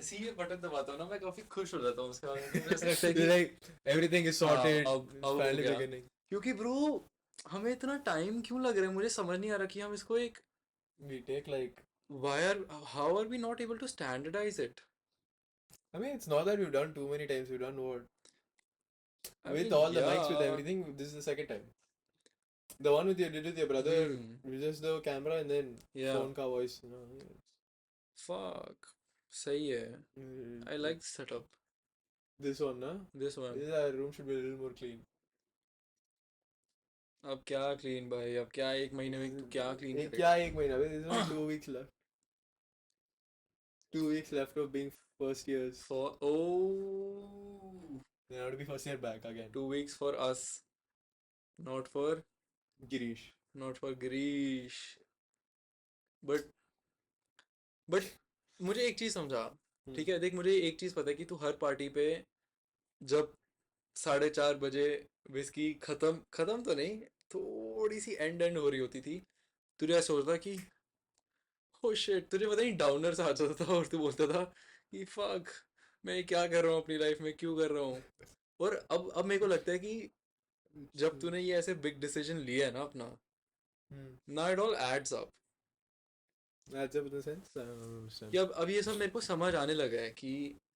ऐसे ही ये बटन दबाता हूँ ना, मैं काफी खुश हो जाता हूँ उसके बाद, मुझे ऐसा लगता है कि Like everything is हाँ sorted, अब it's हो finally गया। beginning. क्योंकि ब्रो हमें इतना टाइम क्यों लग रहा है, मुझे समझ नहीं आ रहा कि हम इसको एक We take like, why are how are we not able to standardize it? I mean, it's not that we've done too many times. We've done what I with mean, all the mics with yeah. everything. This is the second time. The one with you did with your brother, Hmm. just the camera and then Yeah. phone ka voice. You know, Fuck. सही है. I uh, like the setup. this one, na? This one. This our room should be a little more clean. अब क्या clean भाई, अब क्या एक महीने में तू क्या क्लीन क्या करेगा? एक महीना? This is only 2 weeks left. 2 weeks left of being first years. For oh, Then I have to be first year back again. 2 weeks for us, not for Girish. not for Girish. But but मुझे एक चीज समझा, Hmm. ठीक है देख, मुझे एक चीज पता है कि तू हर पार्टी पे जब 4:30 बजे विस्की खत्म खत्म तो नहीं, थोड़ी सी एंड एंड हो रही होती थी, तुझे ऐसा सोचता कि ओ शिट, तुझे पता नहीं डाउनर सा आ जाता था और तू बोलता था कि फक, मैं क्या कर रहा हूँ अपनी लाइफ में, क्यों कर रहा हूँ। और अब मेरे को लगता है कि जब तूने ये ऐसे बिग डिसीजन लिया है ना अपना, Hmm. ना it all adds up, That's up in the sense. I don't understand. कि अब ये सब मेरे को समझ आने लगा है कि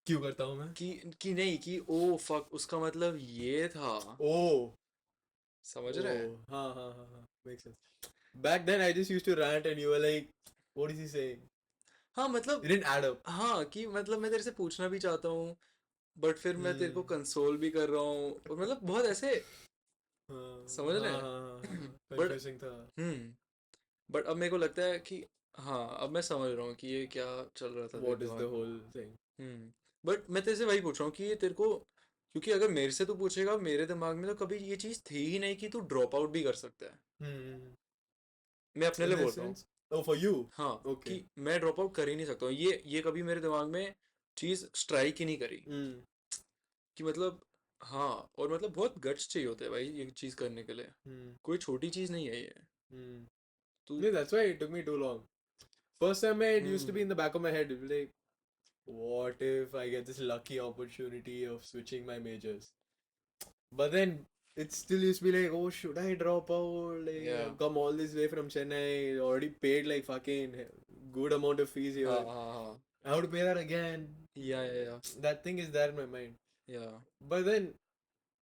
क्यों करता हूँ मैं? कि नहीं, कि ओ फक उसका मतलब ये था, Oh. समझ रहे हैं। Oh. Ha. Makes sense. Back then, I just used to rant, and you were like, "What is he saying?" हाँ It मतलब, didn't add up. हाँ कि मतलब मैं तेरे से पूछना भी चाहता हूँ, बट फिर मैं तेरे Hmm. को कंसोल भी कर रहा हूँ, और मतलब बहुत ऐसे, समझ रहे हैं। हाँ बट कंफ्यूजिंग था. हम्म बट अब मेरे को लगता है कि हाँ, अब मैं समझ रहा हूँ कि ये क्या चल रहा था तेरे What is दिमाग the में। whole thing? बट मैं तेरे से वही पूछ रहा हूँ कि ये तेरे को, क्योंकि अगर मेरे से तू पूछेगा, मेरे दिमाग में तो कभी ये चीज़ थी ही नहीं कि तू ड्रॉप आउट भी कर सकता है। Hmm. मैं अपने In लिए बोल this रहा हूँ। sense? Oh, for you? हाँ, Okay. कि मैं ड्रॉप आउट कर ही नहीं सकता हूँ, ये कभी मेरे दिमाग में चीज़ स्ट्राइक ही नहीं करी, Hmm. कि मतलब हाँ, और मतलब बहुत गट्स चाहिए होते हैं भाई ये चीज़ करने के लिए, Hmm. कोई छोटी चीज़ नहीं है ये। Hmm. तू Yeah, that's why it took me too long. First time it used to be hmm in the back of my head, it'd be like, what if I get this lucky opportunity of switching my majors? But then it still used to be like, oh, should I drop out? Like, या I've come all this way from Chennai, already paid like fucking good amount of fees हाँ here. हाँ हाँ I have to pay that again. या That thing is there in my mind. या But then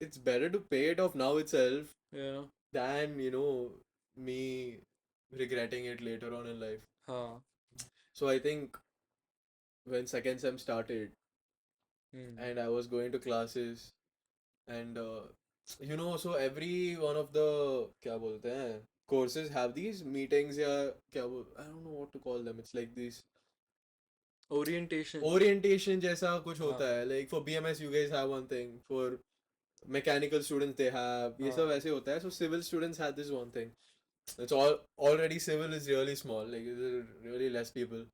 it's better to pay it off now itself या than, me regretting it later on in life. हाँ So I think when second sem started hmm and I was going to classes and so every one of the क्या बोलते हैं courses have these meetings या I don't know what to call them. It's like this orientation. orientation जैसा कुछ होता हाँ है. Like for BMS you guys have one thing. For mechanical students they have ये सब हाँ ऐसे होता है. So civil students had this one thing. It's all already civil is really small. Like there are really less people.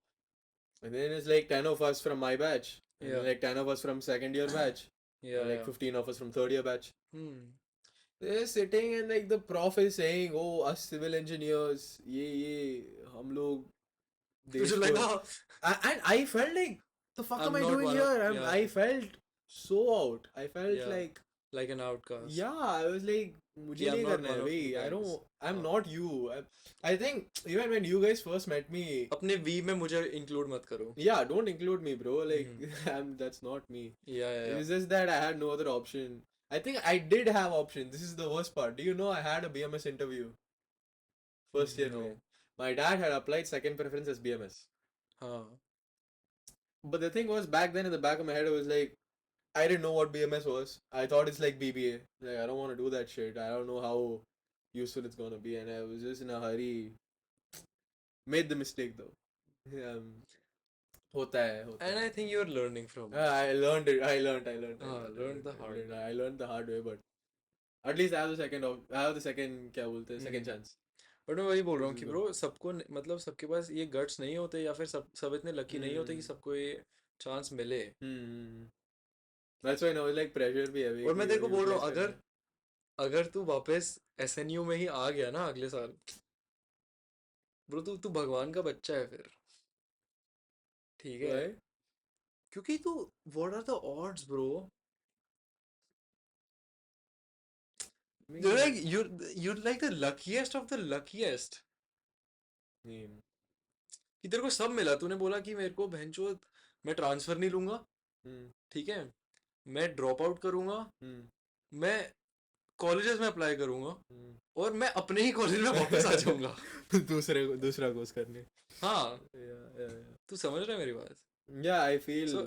And then it's like 10 of us from my batch. And या then like 10 of us from second year batch. And like या 15 of us from third year batch. Hmm They're sitting and like the prof is saying, oh, us civil engineers, ये, हम लोग तुझे देश को. लगा And I felt like, the fuck am I'm I not doing one of, here? yeah I felt so out. I felt yeah, like, like an outcast, yeah, I was like, कि मुझे I'm नहीं not करना one है of you भाई. guys। I'm हाँ, not you. I think even when you guys first met me, अपने we में मुझे इंक्लूड मत करो। yeah, don't include me, bro. Like, hmm that's not me. या It's just that I had no other option. I think I did have options. This is the worst part. Do you know I had a BMS interview first year, नो mein? My dad had applied second preference as BMS. हाँ But the thing was, back then in the back of my head, it was like, I didn't know what BMS was. I thought it's like BBA. Like, I don't want to do that shit. I don't know how useful it's gonna be. And I was just in a hurry. Made the mistake though. होता एंड है. I think you are learning from it. I learned it. हाँ, learn the hard way। I learned the hard way, but at least I have the second क्या बोलते हैं second hmm chance. But मैं वही बोल रहा Which हूँ is कि good. ब्रो सबको मतलब सबके पास ये गट्स नहीं होते, या फिर सब इतने लकी नहीं होते कि Hmm. सबको ये चांस मिले। Hmm. That's why now like pressure भी है भाई और मैं कि तेरे को बोल रहा यूटिलाइज हूँ, करना अगर है. अगर तू वापस एसएनयू में ही आ गया ना अगले साल, ब्रो तू तू भगवान का बच्चा है फिर, ठीक है। Why? क्योंकि तू what are the odds bro? I You're like mean, you're like the luckiest of the luckiest. mean, कि तेरे को सब मिला, तूने बोला कि मेरे को बहनचोद मैं ट्रांसफर नहीं लूंगा, hmm, ठीक है, मैं ड्रॉप आउट करूंगा, hmm, मैं कॉलेजेस में अप्लाई करूंगा hmm. और मैं अपने ही कॉलेज में वापस आ जाऊंगा. दूसरा कोर्स करने. हाँ, Yeah, yeah, तू समझ रहा है मेरी बात? yeah. Yeah, I feel. So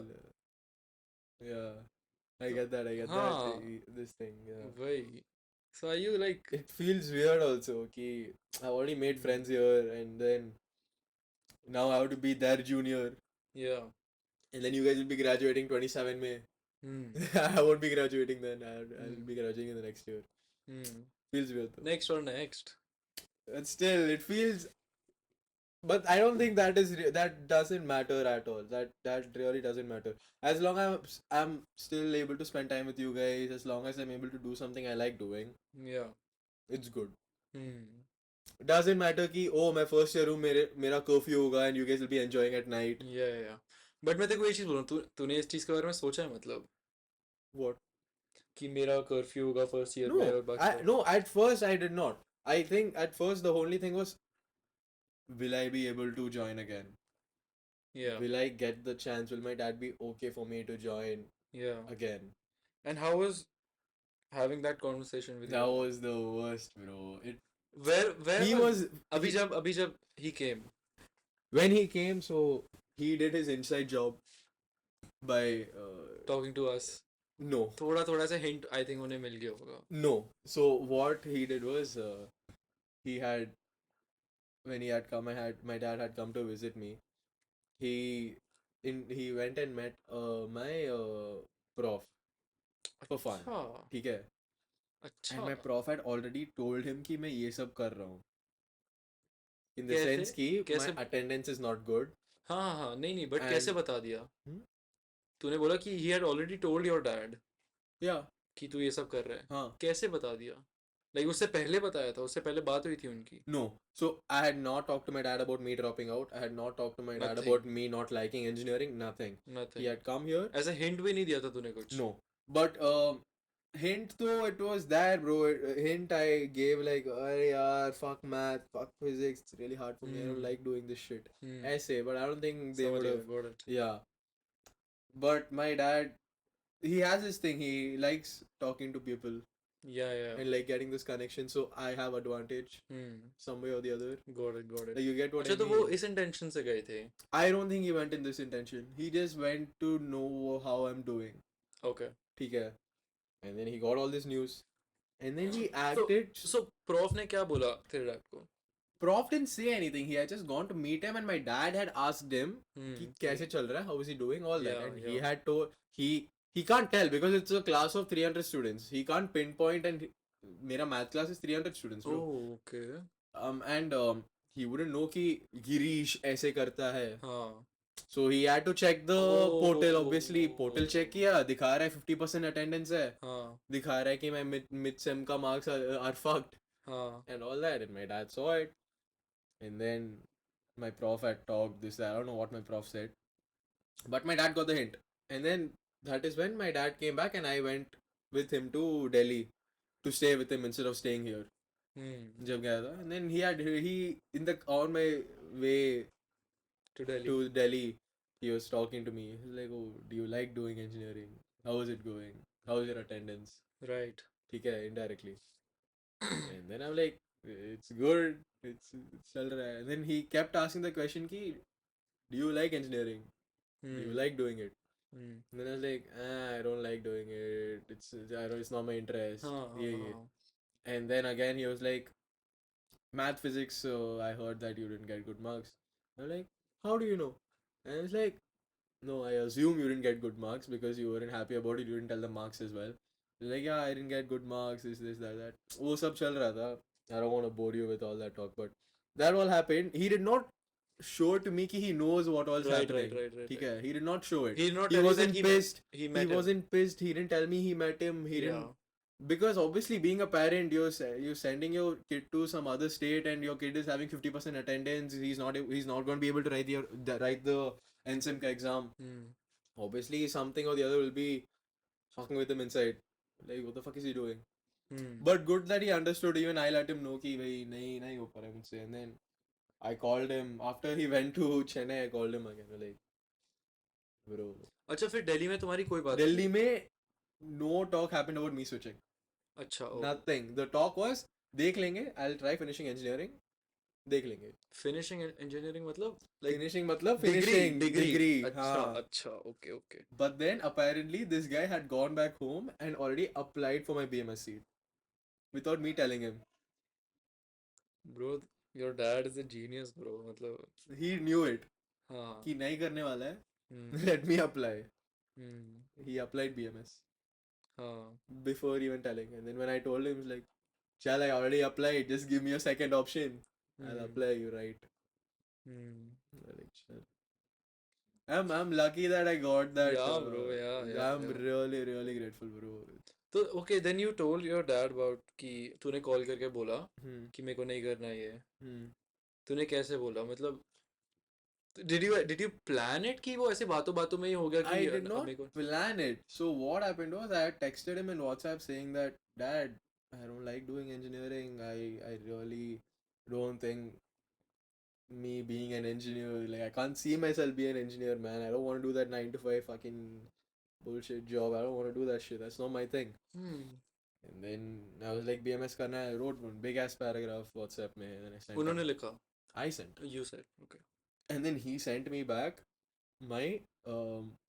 Yeah, I तो get that. I get that. हाँ This thing. Yeah. वही. So are you like It feels weird also. Ki I already made friends here, and then now I have to be their junior, yeah. and then you guys will be graduating 27 May. Hmm. I won't be graduating then. I'll Hmm. be graduating in the next year. Hmm. Feels weird though. Next or next. But still, it feels. But I don't think that doesn't matter at all. That really doesn't matter. As long as I'm still able to spend time with you guys, as long as I'm able to do something I like doing, Yeah. it's good. Hmm. Doesn't matter कि oh मैं first year हूँ मेरा curfew होगा and you guys will be enjoying at night. Yeah. But मैं तेरे को ये चीज़ बोल रहा हूँ, तूने इस चीज़ के बारे में सोचा है मतलब What? कि मेरा कर्फ्यू होगा फर्स्ट ईयर में No, और बाकी सब. no. At first I did not. I think at first the only thing was, will I be able to join again? Yeah. Will I get the chance? Will my dad be okay for me to join Yeah. again? And how was having that conversation with That you? was the worst, bro. Where He was अभी जब he came. when he came, so he did his inside job by Talking to us. no, थोड़ा सा hint I think उन्हें मिल गया होगा. no. So what he did was he had when he had come, my dad had come to visit me. He went and met my prof for fun. अच्छा. ठीक है? अच्छा. And my prof had already told him कि मैं ये सब कर रहा हूँ. In the कैसे sense कि my कैसे attendance is not good. हाँ नहीं बट कैसे And बता दिया? Hmm? तूने बोला कि he had already told your dad yeah, कि तू ये सब कर रहा है. हाँ. कैसे बता दिया? लाइक उससे पहले बताया था, उससे पहले बात हुई थी उनकी. No. So I had not talked to my dad about me dropping out. I had not talked to my dad Nothing. about me not liking engineering. Nothing. He Nothing. had come here. ऐसा hint भी नहीं दिया था तूने कुछ. No. But hint though it was there, bro. Hint I gave like, अरे यार, fuck math, fuck physics. It's really hard for me. I don't Hmm. like doing this shit. Hmm. Essay, but I don't think they समझ would गया, have. got it. Yeah. But my dad, he has this thing. He likes talking to people Yeah. and like getting this connection. So I have advantage Hmm. some way or the other. Got it. Like you get what अच्छा I तो mean? वो इस intention से गए थे. I don't think he went in this intention. He just went to know how I'm doing. Okay. ठीक है. And then he got all this news. And then he So acted. so prof ने क्या बोला तेरे dad को? Prof didn't say anything. He had just gone to meet him, and my dad had asked him कि कैसे चल रहा है, how is he doing, all that. Yeah, And he yeah. had told he can't tell because it's a class of 300 students. He can't pinpoint, and मेरा math class is 300 students, bro. Oh, okay. And he wouldn't know कि गिरीश ऐसे करता है. हाँ. So he had to check the portal. Obviously, Oh. portal check किया, दिखा रहा है 50% attendance है, हाँ. दिखा रहा है कि मैं mid sem का marks are fucked हाँ. and all that. And my dad saw it. And then my prof had talked this. I don't know what my prof said, but my dad got the hint. And then that is when my dad came back, and I went with him to Delhi to stay with him instead of staying here. Hmm. जब गया था. And then he in the on my way To Delhi. to Delhi, he was talking to me. He was like, "Oh, do you like doing engineering? How is it going? How is your attendance?" Right. ठीक है, indirectly. And then I'm like, "It's good. It's चल रहा है." And then he kept asking the question कि, "Do you like engineering? Do you Hmm. like doing it?" Hmm. And then I was like, "I don't like doing it. It's not my interest." हाँ. Yeah. And then again he was like, "Math, physics. So I heard that you didn't get good marks." I'm like, "How do you know?" And I was like, "No, I assume you didn't get good marks because you weren't happy about it. You didn't tell the marks as well." He's like, "Yeah, I didn't get good marks. This, that." वो सब चल रहा था. I don't want to bore you with all that talk, but that all happened. He did not show it to me कि he knows what all's Right. happening. ठीक है. He did not show it. He did not He tell you wasn't that pissed. he met He him. wasn't pissed. He didn't tell me he met him. He Yeah. didn't. Because obviously being a parent, you're sending your kid to some other state, and your kid is having 50% attendance. He's not going to be able to write the NSEM ka exam. Hmm. obviously something or the other will be fucking with him inside. Like, what the fuck is he doing? But good that he understood. Even I let him know कि भाई नहीं नहीं हो पा रहा है मुझसे. And then I called him after he went to Chennai. I called him again. Like, bro, अच्छा फिर दिल्ली में तुम्हारी कोई बात Delhi नहीं? में no talk happened about me switching. अच्छा Nothing. The talk was देख लेंगे. I'll try finishing engineering. देख लेंगे. फिनिशिंग इंजीनियरिंग मतलब like Finishing मतलब डिग्री finishing डिग्री degree. अच्छा हाँ. अच्छा okay okay But then apparently this guy had gone back home and already applied for my BMS seat without me telling him. Bro your dad is a genius bro मतलब He knew it हाँ कि नहीं करने वाला है. हम्म Let me apply. Hmm He applied BMS हाँ before even telling. And then when I told him, he's like, Chal, I already applied. Just give me a second option. I'll hmm apply you right. Hmm I'm like, "Chal." I'm lucky that I got that. Yeah, bro, yeah. I'm really grateful, bro. तो okay then you told your dad about कि तूने call करके बोला Hmm. कि मेरे को नहीं करना ये Hmm. तूने कैसे बोला मतलब डिड यू प्लान इट कि वो ऐसे बातों बातों में ही हो गया कि I did अब not मेरे को plan it. So what happened was I had texted him in WhatsApp saying that, Dad, I don't like doing engineering. I really don't think me being an engineer, like I can't see myself being an engineer, man. I don't want to do that 9 to 5 fucking bullshit job. I don't want to do that shit. That's not my thing. Hmm And then I was like, BMS karna hai. I wrote one big ass paragraph WhatsApp mein, and then I sent उन्होंने him. लिखा I sent. You said okay And then he sent me back my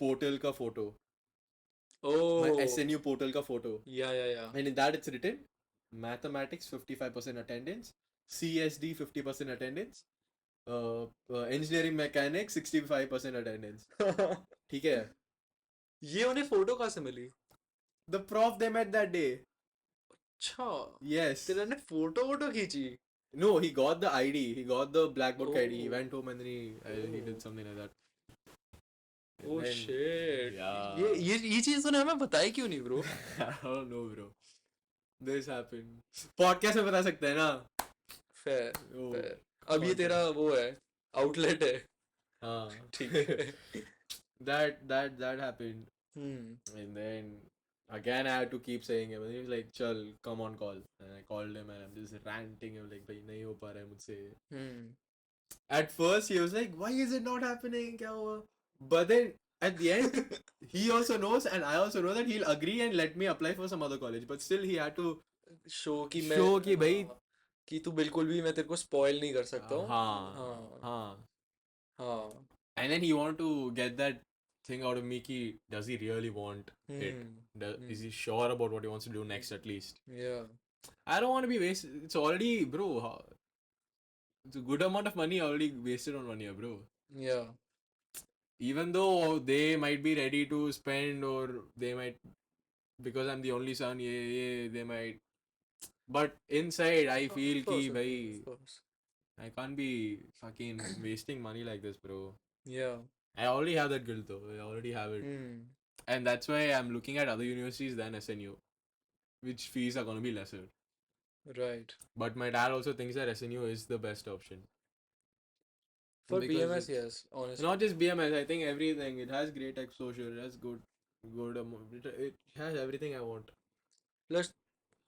portal ka photo. My oh SNU portal ka photo. या And in that it's written mathematics 55% attendance, CSD 50% attendance, engineering mechanics 65% attendance. ठीक है? ये उन्हें photo कहाँ से मिली The prof they met that day. अच्छा Yes. तेरे ने फोटो वोटो खींची No, he got the ID. He got the black book ID. He Oh. went home and then he did something like that. And oh then- shit Yeah. ये चीज तूने हमें बताई क्यों नहीं bro I don't know, bro. This happened. Podcast में बता सकते हैं ना? फेयर Oh, फेयर अब ये come on, तेरा वो है आउटलेट है हाँ. ठीक है that happened. Hmm And then again I had to keep saying him. And he was like, "Chal, come on call." And I called him and I'm just ranting him like, "भाई नहीं हो पा रहा है मुझसे." हम्म At first he was like, "Why is it not happening? क्या हुआ?" But then at the end he also knows and I also know that he'll agree and let me apply for some other college. But still he had to show कि मैं show कि भाई हाँ, कि तू बिल्कुल भी मैं तेरे को स्पॉइल नहीं कर सकता हूँ हाँ हाँ हाँ. हाँ And then he wanted to get that thing out of me कि does he really want it? Hmm Is he sure about what he wants to do next at least? या I don't want to be wasted. It's already, bro. It's a good amount of money already wasted on 1 year, bro. या Even though they might be ready to spend, or they might, because I'm the only son, yeah, they might. But inside, I feel ki, bhai, I can't be fucking wasting money like this, bro. या I already have that guilt, though. I already have it. And that's why I'm looking at other universities than SNU, which fees are going to be lesser. Right But my dad also thinks that SNU is the best option. For Because BMS it's yes honestly not just BMS, I think everything. It has great exposure. It has good it has everything I want. Plus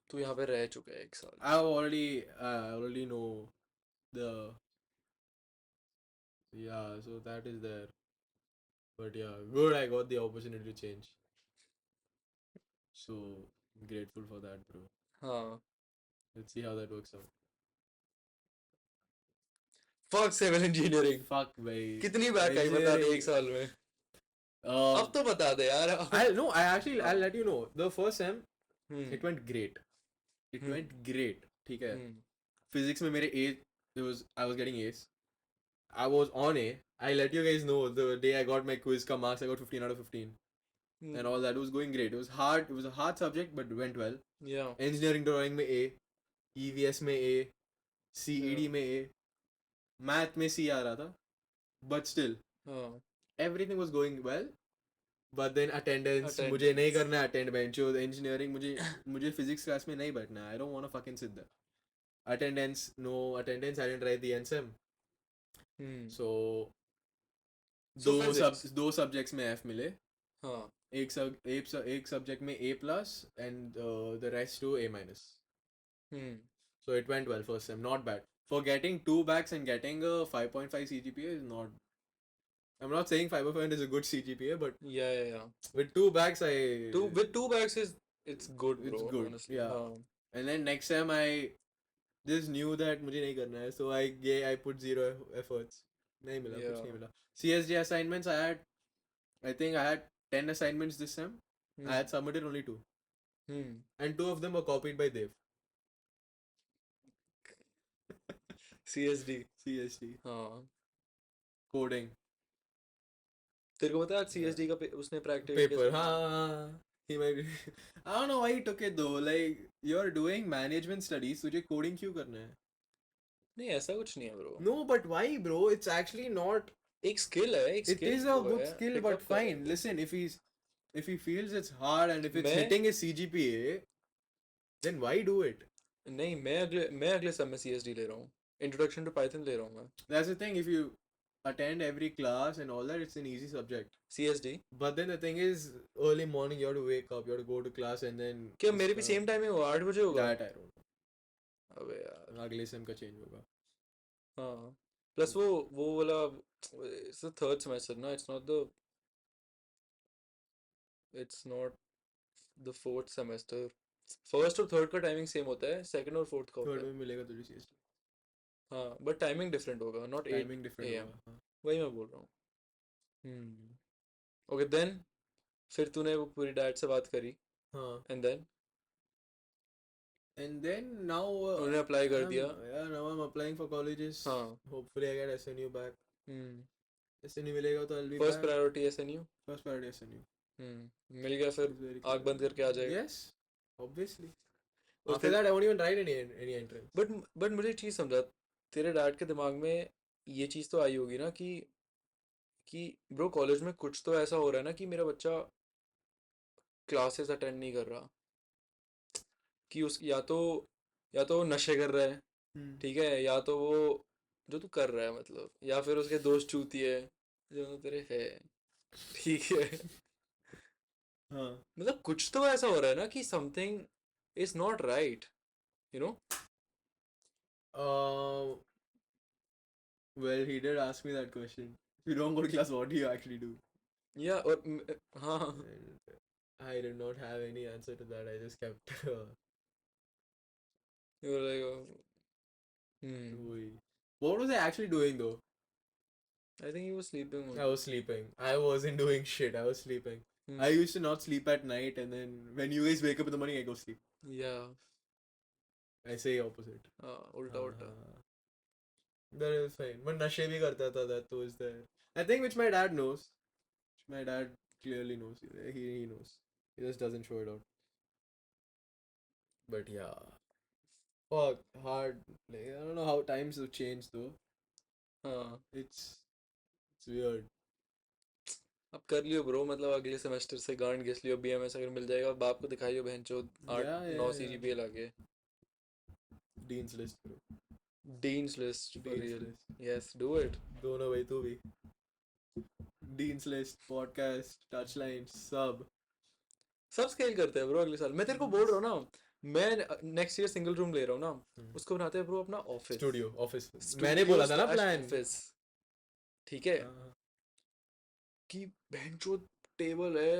तू यहाँ पे रह चुका है 1 साल I already know the so that is there. But yeah, good. I got the opportunity to change. So grateful for that, bro. हाँ Let's see how that works out. Fuck civil engineering Fuck, भाई. कितनी back I बता दे 1 साल में अब तो बता दे यार I'll let you know. The first sem, hmm it went great. It Hmm. went great. ठीक है. हम्म Physics में मेरे I was getting A's. I was on A. I let you guys know the day I got my quiz ka marks. I got 15 out of 15. And all that was going great. It was hard. It was a hard subject, but it went well. या Engineering drawing में A, EVS में A, CED में A, math में C आ रहा था. But still, हाँ everything was going well. But then attendance मुझे Attendance. नहीं करना है attend bench. Engineering मुझे physics class में नहीं बैठना है. I don't want to fucking sit there. Attendance, no attendance. I didn't write the NSEM. Hmm So So physics. दो subjects में F मिले. हाँ एक सब्जेक्ट में A+ and the rest to A-. Hmm So it went well first sem, not bad. For getting 2 backs and getting a 5.5 CGPA is not. I'm not saying 5.5 is a good CGPA, but या with 2 backs, two with two bags is it's good it's bro good. honestly Yeah. And then next sem I just knew that मुझे नहीं करना है, so I put zero efforts. नहीं मिला, कुछ नहीं yeah मिला. CSG assignments I think I had 10 assignments this sem. I hmm had submitted only 2, hmm and 2 of them were copied by Dev. CSD CSG हाँ coding तेरे को पता है आज yeah. CSD का उसने प्रैक्टिकल Paper. कैसे बनाया He might. I don't know why he took it though. Like you're doing management studies, तुझे coding क्यों करना है? नहीं ऐसा कुछ नहीं है bro No, but why, bro? It's actually not. एक स्किल है एक It स्किल is a वो good है skill, but पिकअप कर fine. Listen, if he feels it's hard and if it's मैं hitting his CGPA, then why do it? नहीं मैं अगले सब में CSD ले रहा हूँ इंट्रोडक्शन टू पाइथन ले रहा हूँ मैं That's the thing. If you attend every class and all that, it's an easy subject. CSD But then the thing is, early morning you have to wake up, you have to go to class, and then क्या मेरे भी same time में हुआ 8 बजे होगा that I don't अबे यार know. अगले sem का change होगा. हाँ प्लस वो वाला इट्स द थर्ड सेमेस्टर ना it's not the fourth semester first और थर्ड का टाइमिंग सेम होता है सेकंड और फोर्थ का होता Third है में मिलेगा तुझे CST. हाँ बट टाइमिंग डिफरेंट होगा नॉट 8 टाइमिंग डिफरेंट AM होगा. हाँ. वही मैं बोल रहा हूँ ओके देन फिर तूने वो पूरी डैड से बात करी हाँ. And then And then now उन्होंने अप्लाई कर दिया now I'm applying for colleges. हाँ Hopefully I get SNU back. Hmm SNU मिलेगा तो I'll be first back. Priority SNU First priority SNU. मिल गया फिर It's very आँख clear. बंद करके आ जाएगा Yes, obviously. और After फिर that I won't even write any entrance. But मुझे एक चीज़ समझा तेरे डैड के दिमाग में ये चीज़ तो आई होगी ना कि ब्रो कॉलेज में कुछ तो ऐसा हो रहा है ना कि मेरा बच्चा क्लासेस अटेंड नहीं कर रहा कि उस या तो वो नशे कर रहा है Hmm. ठीक है या तो वो जो तू कर रहा है मतलब या फिर उसके दोस्त चूती है जो तेरे है ठीक है हाँ. मतलब कुछ तो ऐसा हो रहा है ना कि something is not right you know Uh, well, he did ask me that question. If you don't go to class, what do you actually do? या और हाँ And I did not have any answer to that. I just kept. you were like hmm What was I actually doing though? I think he was sleeping I was sleeping. I wasn't doing shit. I was sleeping. hmm. I used to not sleep at night, and then when you guys wake up in the morning, I go sleep. yeah I say opposite. उल्टा उल्टा That is fine. But nashe bhi karta tha, that was there. I think which my dad knows. My dad clearly knows. He knows. He just doesn't show it out. But yeah. Fuck, hard. Like, I don't know how times have changed though. हाँ It's weird. अब कर लियो bro मतलब अगले semester से गांड घिस लियो BMS अगर मिल जाएगा बाप को दिखाइयो बहनचोद 8 Yeah, 9 yeah, yeah. CGPA लाके Dean's list, bro. Dean's list for Dean's real list. yes do it दोनों भाई तू भी. Dean's list, podcast, touchlines, sub. सब स्केल करते हैं ब्रो अगले साल मैं तेरे को बोल रहा हूँ ना मैं नेक्स्ट ईयर सिंगल रूम ले रहा हूँ ना उसको बनाते हैं ब्रो अपना ऑफिस Studio, office. मैंने बोला था ना plan. ऑफिस ठीक है हाँ. कि बहनचोद टेबल है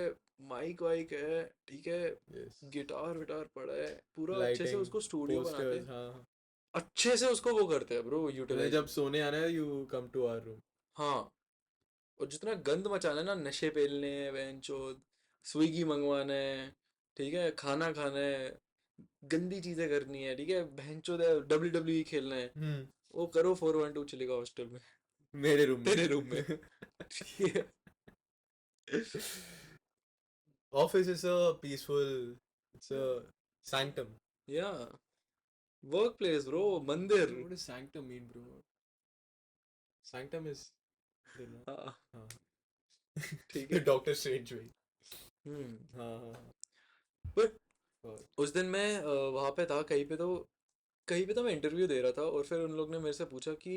माइक वाइक है ठीक है Yes. गिटार विटार पड़ा है पूरा अच्छे से Lighting, उसको स्टूडियो बनाते posters, हैं हाँ. अच्छे से उसको वो करते हैं ब्रो तुम्हें यूटिलाइज जब सोने आना है, you come to our room. हाँ और जितना गंद मचाना है ना नशे पेलने हैं बहनचोद स्विगी मंगवाना है ठीक है खाना खाना है गंदी चीजें करनी है ठीक है बहनचोद WWE खेलना है वो करो 412 चलेगा हॉस्टल में मेरे रूम में. तेरे रूम में ठीक है Office is a peaceful. It's a sanctum. या वर्क प्लेस ब्रो मंदिर What does sanctum mean, bro? Sanctum is. हाँ हाँ. ठीक है Doctor Strange way. हम्म हाँ. बट और उस दिन मैं वहाँ पे था कहीं पे तो मैं इंटरव्यू दे रहा था और फिर उन लोग ने मेरे से पूछा कि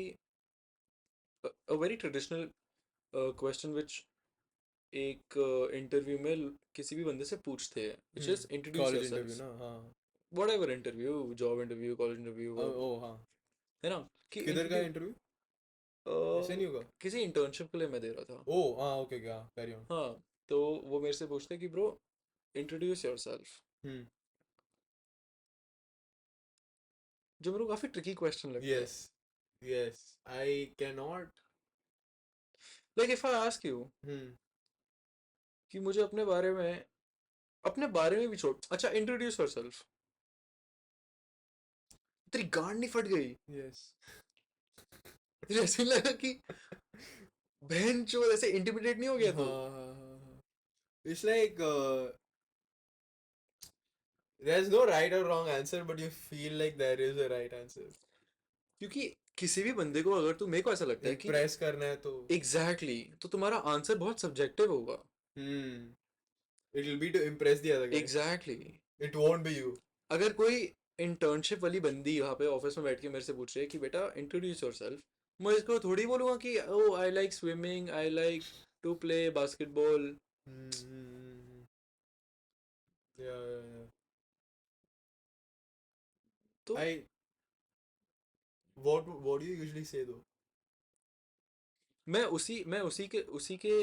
a very traditional question which एक इंटरव्यू में किसी भी बंदे से पूछते हैं which is introduce college interview yourself, ना, हाँ. whatever interview, job interview, college interview, ओ हाँ. है ना, कि किधर का इंट्रोड्यूस इंटरव्यू? SNU का? किसी इंटर्नशिप के लिए मैं दे रहा था। ओ हाँ, ओके, क्या कैरी ऑन. हाँ, तो वो मेरे से पूछते कि ब्रो इंट्रोड्यूस योरसेल्फ, हम्म. जो मेरे को काफी ट्रिकी क्वेश्चन लगता है। Yes, yes, I can not. Like if I ask you hmm. कि मुझे अपने बारे में भी छोड़, अच्छा इंट्रोड्यूस योरसेल्फ, तेरी गांड नहीं फट गई? यस. तुझे ऐसे नहीं लगा कि बहन चोद ऐसे इंटिमिडेट नहीं हो गया तू? हाँ, हाँ, हाँ, हाँ. It's like there's no right or wrong answer, but you feel like there is a right answer. क्योंकि किसी भी बंदे को, अगर तू, मेरे को ऐसा लगता है कि Impress करना है तो. एग्जैक्टली तो तुम्हारा आंसर बहुत सब्जेक्टिव होगा। Hmm. It will be to impress the other guy. Exactly It won't be you. अगर कोई इंटर्नशिप वाली बंदी यहाँ पे ऑफिस में बैठ के मेरे से पूछ रही है कि बेटा इंट्रोड्यूस योरसेल्फ, मैं इसको थोड़ी बोलूंगा कि oh I like swimming, I like to play basketball. Hmm. Yeah, yeah, yeah. तो I what do you usually say though? मैं उसी के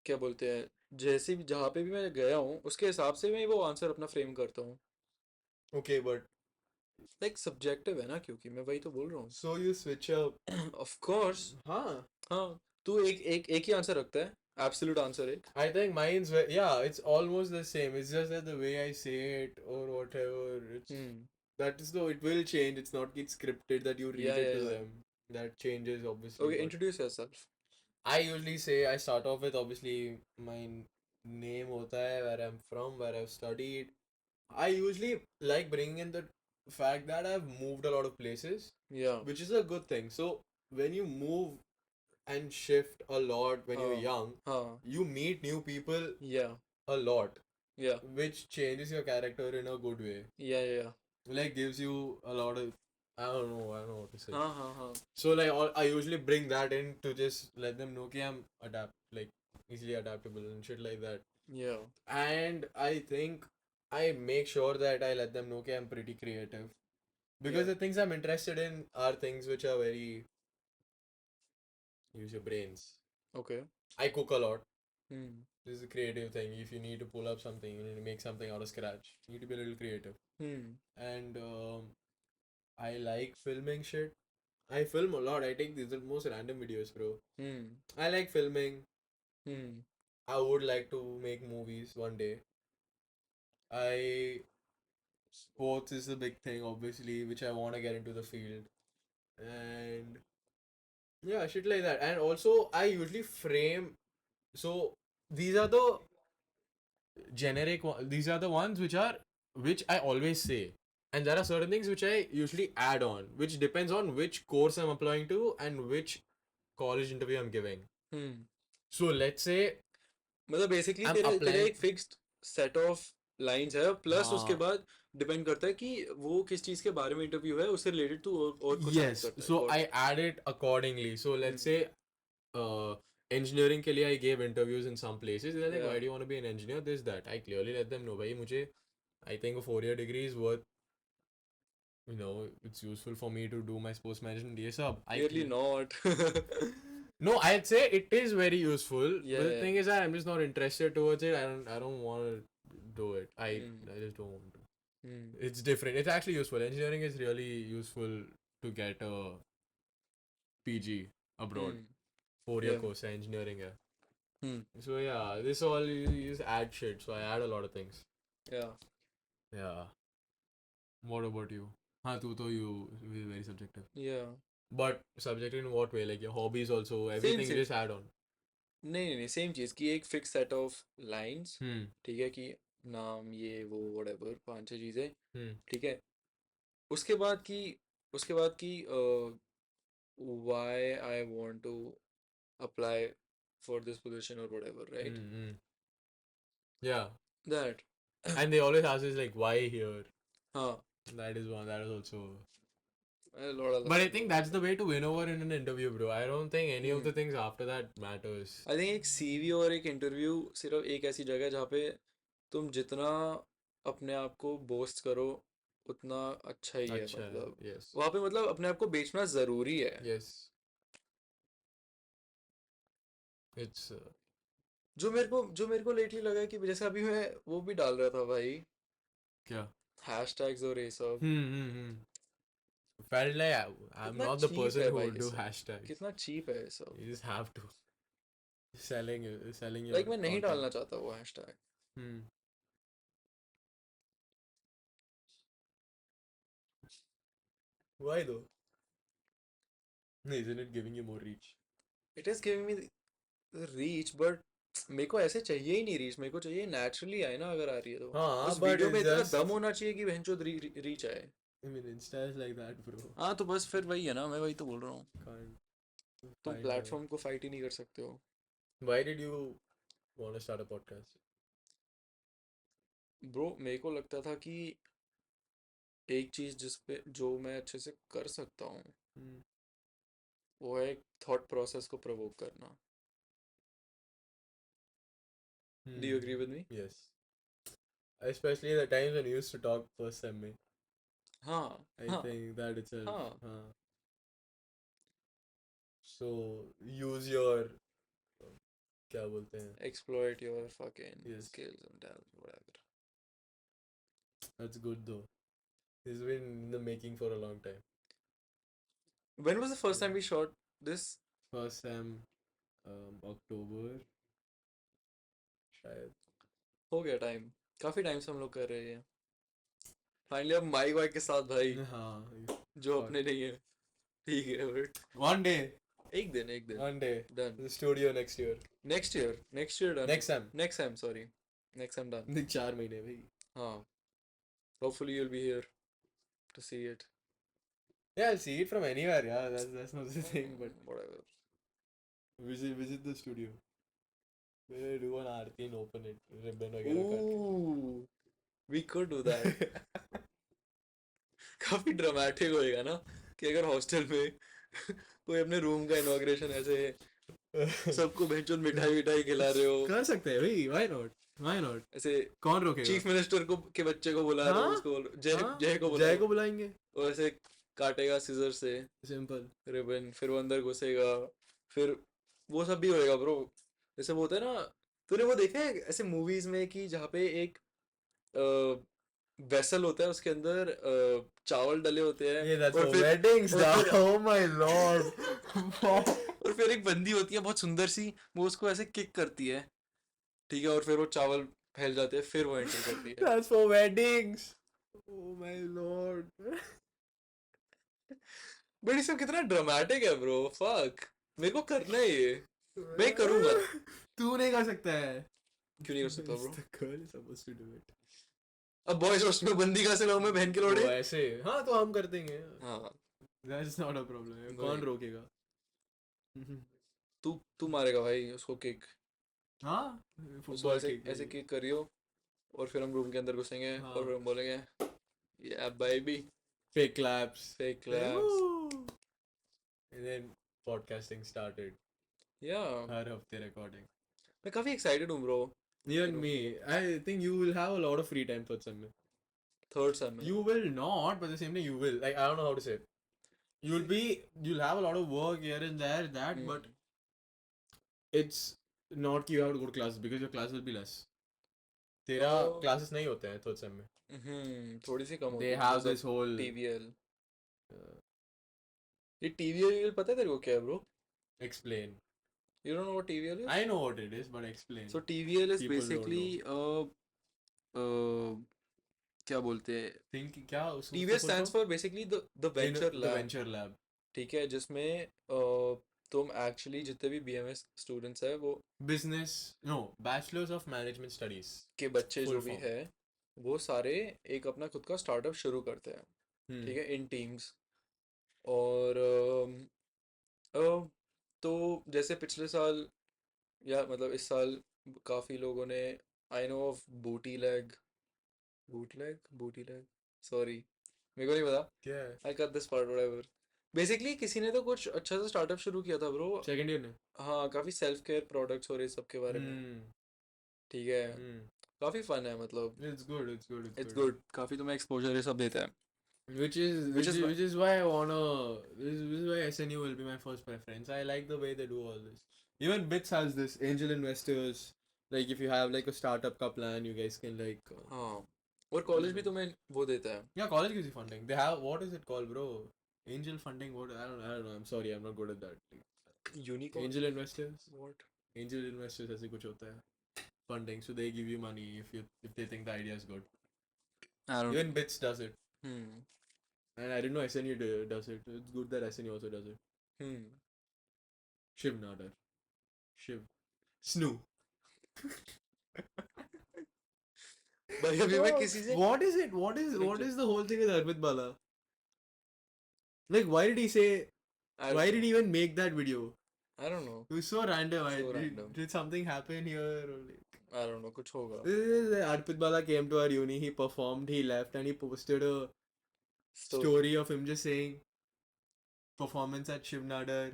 क्या बोलते हैं, जैसे भी जहाँ पे भी मैं गया हूँ उसके हिसाब से मैं वो आंसर अपना फ्रेम करता हूँ। Okay, but लाइक सब्जेक्टिव है ना, क्योंकि मैं वही तो बोल रहा so you switch up. हूँ। Of course. Huh. हाँ, तू एक ही आंसर रखता है, एब्सोल्यूट आंसर एक। I think yeah, it's almost the same. It's just that the way I say it or whatever, hmm, that is though it will change. It's not get scripted that you या read it to या them. That changes obviously, okay, but introduce yourself. I usually say I start off with obviously my name hota hai, where I'm from, where I've studied. I usually like bringing in the fact that I've moved a lot of places, या which is a good thing. So when you move and shift a lot when you're हाँ young, हाँ you meet new people या a lot, या which changes your character in a good way. या Like gives you a lot of I don't know what to say. हाँ हाँ हाँ So like I usually bring that in to just let them know that I'm like easily adaptable and shit like that. या And I think I make sure that I let them know that I'm pretty creative. Because या the things I'm interested in are things which are very use your brains. Okay. I cook a lot. Hmm This is a creative thing. If you need to pull up something, you need to make something out of scratch. You need to be a little creative. Hmm And I like filming shit. I film a lot. I take these the most random videos, bro. Hmm I like filming. Hmm I would like to make movies one day. I Sports is the big thing, obviously, which I want to get into the field, and yeah, shit like that. And also, I usually frame. So these are the generic ones. These are the ones which I always say, and there are certain things which I usually add on, which depends on which course I'm applying to and which college interview I'm giving. Hmm So let's say मतलब basically I'm तेरे तेरे applying. एक fixed set of lines है, plus उसके हाँ. बाद depend करता है कि वो किस चीज के बारे में इंटरव्यू है, उससे रिलेटेड तू और कुछ ऐड Yes, करता है। so Got I it. add it accordingly. So let's say engineering के लिए I gave interviews in some places. They're like, Yeah. why do you want to be an engineer? This, that. I clearly let them know, भाई मुझे I think a 4-year degree is worth, it's useful for me to do my sports management. ये सब. Clearly not. No, I'd say it is very useful. Yeah, But the yeah. thing is that I'm just not interested towards it. I don't want to do it. I just don't want to. Hmm. It's different. It's actually useful. Engineering is really useful to get a PG abroad. Hmm. 4-year Yeah. course है engineering है. Hmm. So yeah, this all you just add shit. So I add a lot of things. Yeah. Yeah. What about you? हाँ तू तो you very subjective. Yeah. But subjective in what way? Like your hobbies also, Same, everything you same. just add on. नहीं नहीं नहीं, same चीज की एक fix set of lines, Hmm. ठीक है, कि नाम ये वो व्हाटएवर 5-6 चीजें, Hmm. ठीक है। उसके बाद की why I want to apply for this position or whatever, right? Hmm. Hmm. Yeah. That. And they always ask us like why here. हाँ, That is one. That is also. लौड़ा But I लफंगा think हो that's गया। the way to win over in an interview, bro. I don't think any of the things after that matters. I think एक CV और एक interview सिर्फ एक ऐसी जगह है जहाँ पे तुम जितना अपने आप को बोस्ट करो उतना अच्छा ही है, अच्छा है, मतलब yes. वहाँ पे मतलब अपने आप को बेचना जरूरी है। Yes. It's जो मेरे को लेटली लगा है कि जैसे अभी मैं वो भी डाल रहा था भाई, क्या? हैशटैग्स और ये सब, Hmm. Felt like I'm कितना not the चीप person है who भाई would ये do सब, hashtags. कितना चीप है ये सब। You just have to selling your like मैं नहीं content. डालना चाहता वो hashtag. Hmm. Why though? Isn't it giving you more reach? It is giving me reach, but मेरे को ऐसे चाहिए ही नहीं रीच, मेरे को चाहिए नेचुरली आए ना, अगर आ रही है तो हाँ, उस but वीडियो में it's इतना just, दम होना चाहिए कि बहनचोद रीच आए। I mean, Insta is like that, bro. हाँ तो बस फिर वही है ना, मैं वही तो बोल रहा हूँ, Can't तुम find a. प्लेटफॉर्म को फाइट ही नहीं कर सकते हो। Why did you want to start a podcast? Bro मेरे को लगता था कि एक चीज जिस पे जो मैं अच्छे से कर सकता हूँ Hmm. वो है थॉट प्रोसेस को प्रोवोक करना। Do you agree with me? Yes. Especially the times when you used to talk first time में. हाँ I हाँ think that itself. हाँ, So use your क्या बोलते हैं? exploit your fucking Yes. skills and talent, whatever. That's good though. It's been in the making for a long time. When was the first time we shot this? First time, October, शायद. हो गया time, काफी time से हम लोग कर रहे हैं। फाइनली अब माइक वाइक के साथ भाई, हाँ. जो अपने नहीं है, ठीक है बट One day. एक दिन One day. Done. The studio next year. Next year done. Next time. Next time sorry, next time done. 4 महीने भाई. हाँ, hopefully you will be here to see it. Yeah, I'll see it from anywhere. Yeah, that's not the thing. But whatever. visit the studio. We'll do an Aarti and open it. Ribbon वगैरह काट Ooh, we could do that. के. काफी dramatic होएगा ना कि अगर hostel में कोई अपने रूम का इनॉग्रेशन ऐसे सबको भेजो मिठाई विठाई खिला रहे हो, कर सकते हैं भाई. Why not? Why not? ऐसे कौन रोकेगा? चीफ मिनिस्टर को के बच्चे को बुला रहे हो, हाँ? उसको बोलो जय हाँ? जय को जय बुलाओ, को बुलाएंगे. और ऐसे काटेगा सीजर से सिंपल. रिबन, फिर वो अंदर घुसेगा, फिर वो सब भी होएगा ब्रो। जैसे वो होता है ना, तूने वो देखा है ऐसे मूवीज में कि जहाँ पे एक वेसल होता है, उसके अंदर चावल डले होते हैं, ये that's और for फिर weddings और now. फिर Oh my lord. और फिर एक बंदी होती है बहुत सुंदर सी, वो उसको ऐसे किक करती है, ठीक है, और फिर वो चावल फैल जाते हैं, फिर वो एंटर करती है। That's for weddings. Oh my lord. But ये सब कितना ड्रामेटिक है ब्रो, फक, मेरे को करना है ये, मैं करूंगा। तू नहीं कर सकता है. क्यों नहीं कर सकता bro? The girl is supposed to do it. अब बॉयज रोस्ट में बंदी कहाँ से लाऊं मैं, बहन के लोड़े? वो ऐसे. हाँ तो हम कर देंगे. हाँ, That's not a problem. वही। कौन रोकेगा? तू मारेगा भाई उसको किक, हाँ. उसको फुटबॉल ऐसे किक. ऐसे किक करियो, और फिर हम रूम के अंदर घुसेंगे, हाँ. और फिर हम बोलेंगे या baby, Fake claps. Fake claps, Woo! And then podcasting started. या हर हफ्ते recording. मैं काफी एक्साइटेड हूँ bro. Even me. I think you will have a lot of free time third sem में. थर्ड सेम में You will not, but the same day you will. Like, I don't know how to say it. You'll have a lot of work here and there, that, but it's not you have to go to classes because your class will be less. तेरा Oh. classes नहीं होते हैं third sem में. थोड़ी सी कम होती They है have because this of whole TVL। ये TVL पता है तेरे को क्या है bro? explain. You don't know what TVL is? I know what it is, but explain. So TVL is People don't basically क्या बोलते हैं, Think क्या उसको TVL stands for basically the venture the lab, venture lab. ठीक है, जिसमें तुम actually जितने भी BMS स्टूडेंट्स है वो Business, no, Bachelors of Management Studies. के बच्चे Full जो भी form. है वो सारे एक अपना खुद का स्टार्टअप शुरू करते हैं, Hmm. ठीक है, इन टीम्स। और तो जैसे पिछले साल या मतलब इस साल काफ़ी लोगों ने, आई नो ऑफ बूटी लैग, सॉरी, मेरे को नहीं पता. क्या I cut this part whatever. Basically किसी ने तो कुछ अच्छा सा स्टार्टअप शुरू किया था ब्रो. सेकंड ईयर ने हाँ काफी सेल्फ केयर प्रोडक्ट्स और ये सब के बारे में. हम्म ठीक है. हम्म काफी फन है मतलब. it's good it's good it's it's good good. काफी तुम्हें एक्सपोजर ये सब देता है. which is Which is which is why I wanna this is why SNU will be my first preference. I like the way they do all this. Even Bits has this angel investors. Like if you have like a startup ka plan, you guys can like हाँ. और college भी तुम्हें वो देता है. yeah, college gives you funding. They have what is it called, bro? Angel funding. What I don't know. I'm sorry, I'm not good at that. Like, unicorn. angel investors. What. Angel investors ऐसे कुछ होता है. Funding, so they give you money if they think the idea is good. I don't. Even Bits does it, hmm. and I didn't know SNU does it. It's good that SNU also does it. Hmm. Shiv Nadar. Shiv. Snoo. भाई अभी मैं किसी से. What is it? What is the whole thing with Arpit Bala? Like, why did he say? I Why don't did he even make that video? I don't know. It was so random. So did, random. did something happen here? Or like, I don't know. कुछ होगा. Arpit Bala came to our uni. He performed. He left, and he posted a story of him just saying, "Performance at Shiv Nadar,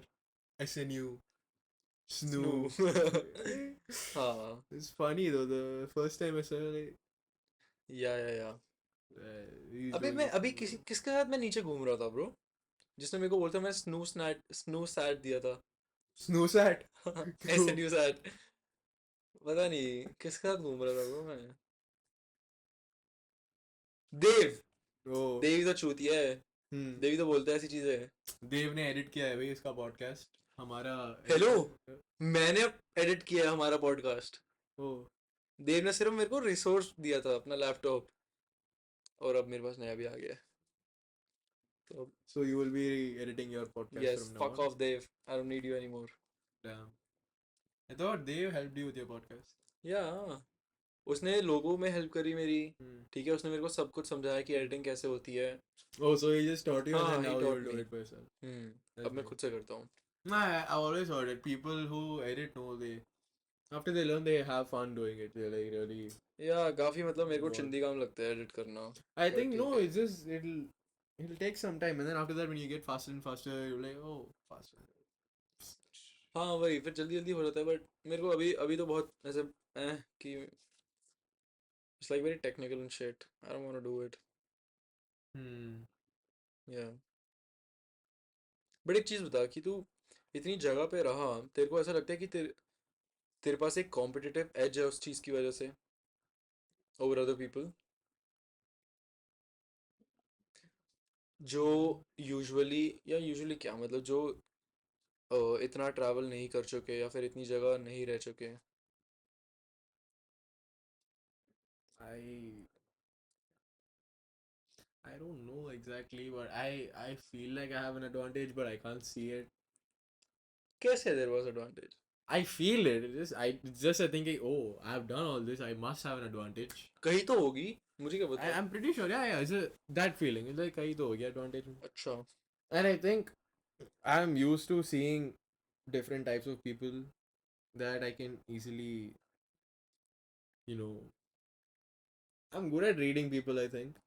SNU, Snoo." हाँ. It's funny though. The first time I saw it, like, या. he's अबे doing मैं it. अभी किसके साथ मैं नीचे घूम रहा था ब्रो. जिसने मेरे को बोलता मैं स्नू सैट दिया था. Snoo sat. SNU SAT. पता नहीं किसके साथ घूम रहा था ब्रो मैं. देव. Oh. देव तो चूतिया है. Hmm. देवी तो बोलता है ऐसी चीजें. देव ने एडिट किया है भाई इसका पॉडकास्ट हमारा हेलो. मैंने एडिट किया है हमारा पॉडकास्ट. ओ देव ने सिर्फ मेरे को रिसोर्स दिया था अपना लैपटॉप. और अब मेरे पास नया भी आ गया है. तो so you will be editing your podcast yes from fuck now off Dev. I don't need you anymore. On I thought Dev helped you with your podcast yeah. उसने लोगों में हेल्प करी मेरी. ठीक है. उसने मेरे को सब कुछ समझाया कि एडिटिंग कैसे होती है. Oh so he just taught you and हाँ, then he now you taught will do me. It by yourself अब मैं खुद से करता हूँ. I always heard it people who edit no they after they learn they have fun doing it they're like really या काफी मतलब मेरे को What? चिंदी काम लगता है एडिट करना. I But think no ठीक है. it's just it'll take some time and then after that when you get faster and faster you're like oh faster हाँ वही फिर जल्दी जल्दी हो जाता है. बट मेरे को अभी अभी तो बहुत ऐसे कि it's like very technical and shit. I don't want to do it. hmm yeah. But एक चीज बता कि तू इतनी जगह पे रहा. तेरे को ऐसा लगता है कि तेरे पास एक कॉम्पिटिटिव एज है उस चीज की वजह से ओवर अदर पीपल जो यूजुअली क्या मतलब जो इतना ट्रैवल नहीं कर चुके या फिर इतनी जगह नहीं रह चुके. I I don't know exactly, but I feel like I have an advantage, but I can't see it. कैसे है तेरे पास advantage. I feel it. It's just I thinking, oh, I've done all this. I must have an advantage. कहीं तो होगी. मुझे क्या पता. I'm pretty sure. Yeah, yeah. It's that feeling. It's like kahi to ho gaya advantage. अच्छा. And I think I'm used to seeing different types of people that I can easily, you know, I'm good at reading people. I think.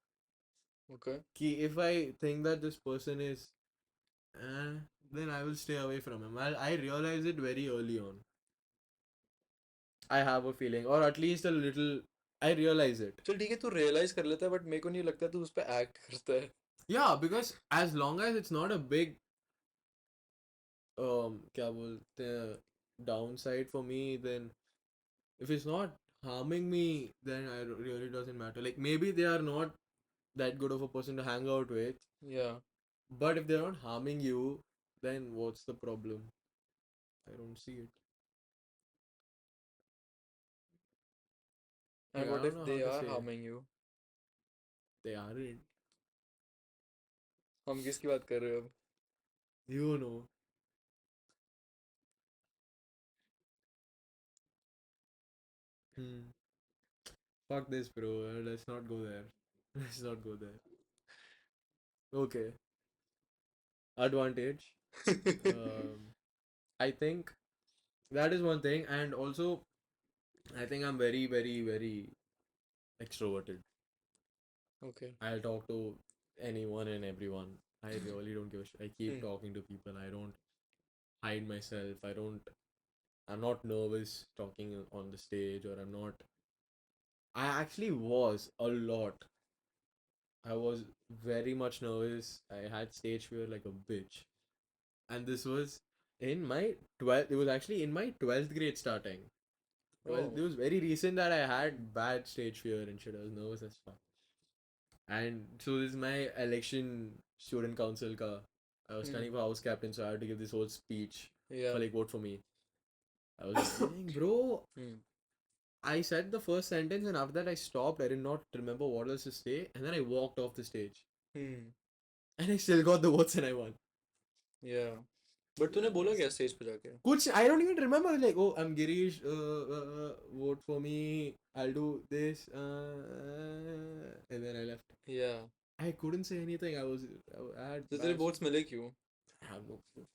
Okay. Ki if I think that this person is then I will stay away from him. I realize it very early on. I have a feeling, or at least a little. I realize it. चल ठीक है तू realise कर लेता है but मेरे को नहीं लगता तू उस पर एक्ट करता है. Yeah, because as long as it's not a big क्या बोलते हैं downside for me, then if it's not harming me, then I really doesn't matter. Like maybe they are not that good of a person to hang out with, या. but if they're not harming you, then what's the problem? I don't see it. And Like, I what don't if know they how to are say. Harming you. They aren't. हम किसकी बात कर रहे हो अब. You know. Hmm. Fuck this, bro. Let's not go there. Let's not go there. Okay. Advantage. I think that is one thing, and also I think I'm very, very, very extroverted. Okay. I'll talk to anyone and everyone. I really don't give a shit. I keep Hmm. talking to people. I don't hide myself. I'm not nervous talking on the stage, or I'm not. I actually was a lot. I was very much nervous. I had stage fear like a bitch. And this was in my 12th, it was actually in my 12th grade starting. Well, Oh. it was very recent that I had bad stage fear and shit. I was nervous as fuck. And so this is my election student council ka. I was Hmm. standing for house captain, so I had to give this whole speech Yeah. for like vote for me. I was just saying, bro, Hmm. I said the first sentence and after that I stopped. I did not remember what else to say, and then I walked off the stage. Hmm. And I still got the votes and I won. Yeah. But तूने बोला क्या stage पे जाके? Kuch, I don't even remember. Like, oh, I'm Girish. Vote for me. I'll do this. And then I left. Yeah. I couldn't say anything. I had तो तेरे bad. Votes मिले क्यों? I have no clue.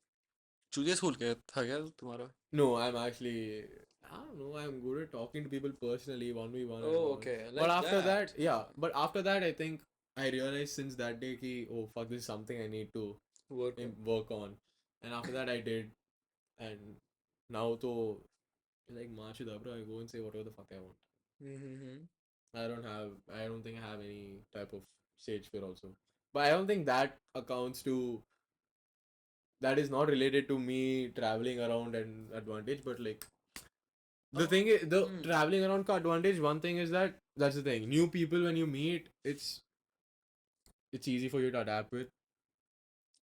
चूजे school क्या था क्या तुम्हारा? No, I'm actually. I don't know. I'm good at talking to people personally, 1v1 and Oh, all. okay. But Like after that. that, yeah. But after that, I think I realized since that day, ki, oh fuck, this is something I need to Work on. work on. And after that, I did. And now, to like March Dabra, I go and say whatever the fuck I want. Mm-hmm. I don't think I have any type of stage fear also. But I don't think that accounts to, that is not related to me traveling around and advantage, but like, the thing is, the Hmm. traveling around ka advantage, one thing is that, that's the thing. New people when you meet, it's easy for you to adapt with,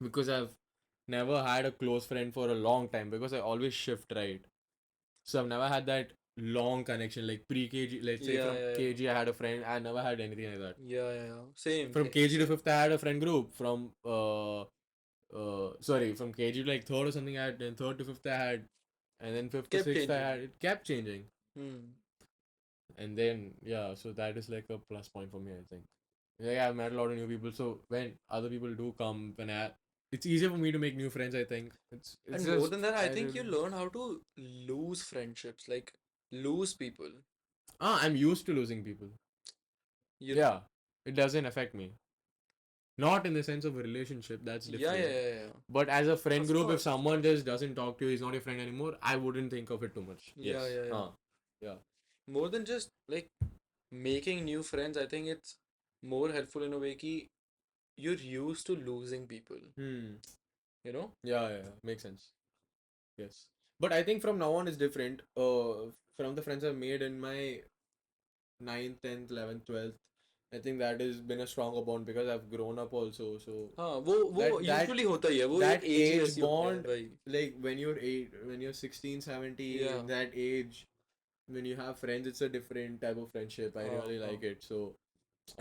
because I've never had a close friend for a long time because I always shift right. So I've never had that long connection like pre KG. Let's say Yeah, from yeah, yeah. KG I had a friend. I never had anything like that. Yeah, yeah, yeah. Same. From KG to Same. fifth, I had a friend group. From sorry, from KG to like third or something, I had. Then third to fifth, I had, and then fifth to Kept sixth, I changing. had. It kept changing, Hmm. and then yeah, so that is like a plus point for me, I think. Yeah, I've met a lot of new people. So when other people do come, it's easier for me to make new friends. I think it's And more just than that, I I think you really learn how to lose friendships, like lose people. I'm used to losing people. You, Yeah, it doesn't affect me. Not in the sense of a relationship, that's yeah, yeah, different. yeah, yeah. But as a friend Of group, if course, of someone course. just doesn't talk to you, he's not your friend anymore, I wouldn't think of it too much. Yeah, Yes. yeah, yeah. Yeah. More than just like making new friends, I think it's more helpful in a way कि you're used to losing people, Hmm. you know? Yeah. Makes sense. Yes. But I think from now on it's different. From the friends I've made in my 9th, 10th, 11th, 12th, I think that has been a stronger bond because I've grown up also. So हाँ वो that usually होता ही है वो एक that as he age ऐसी होती है bond, भाई. like when you're 16, 17, Yeah. that age, when you have friends, it's a different type of friendship. I हाँ really हाँ. like it. So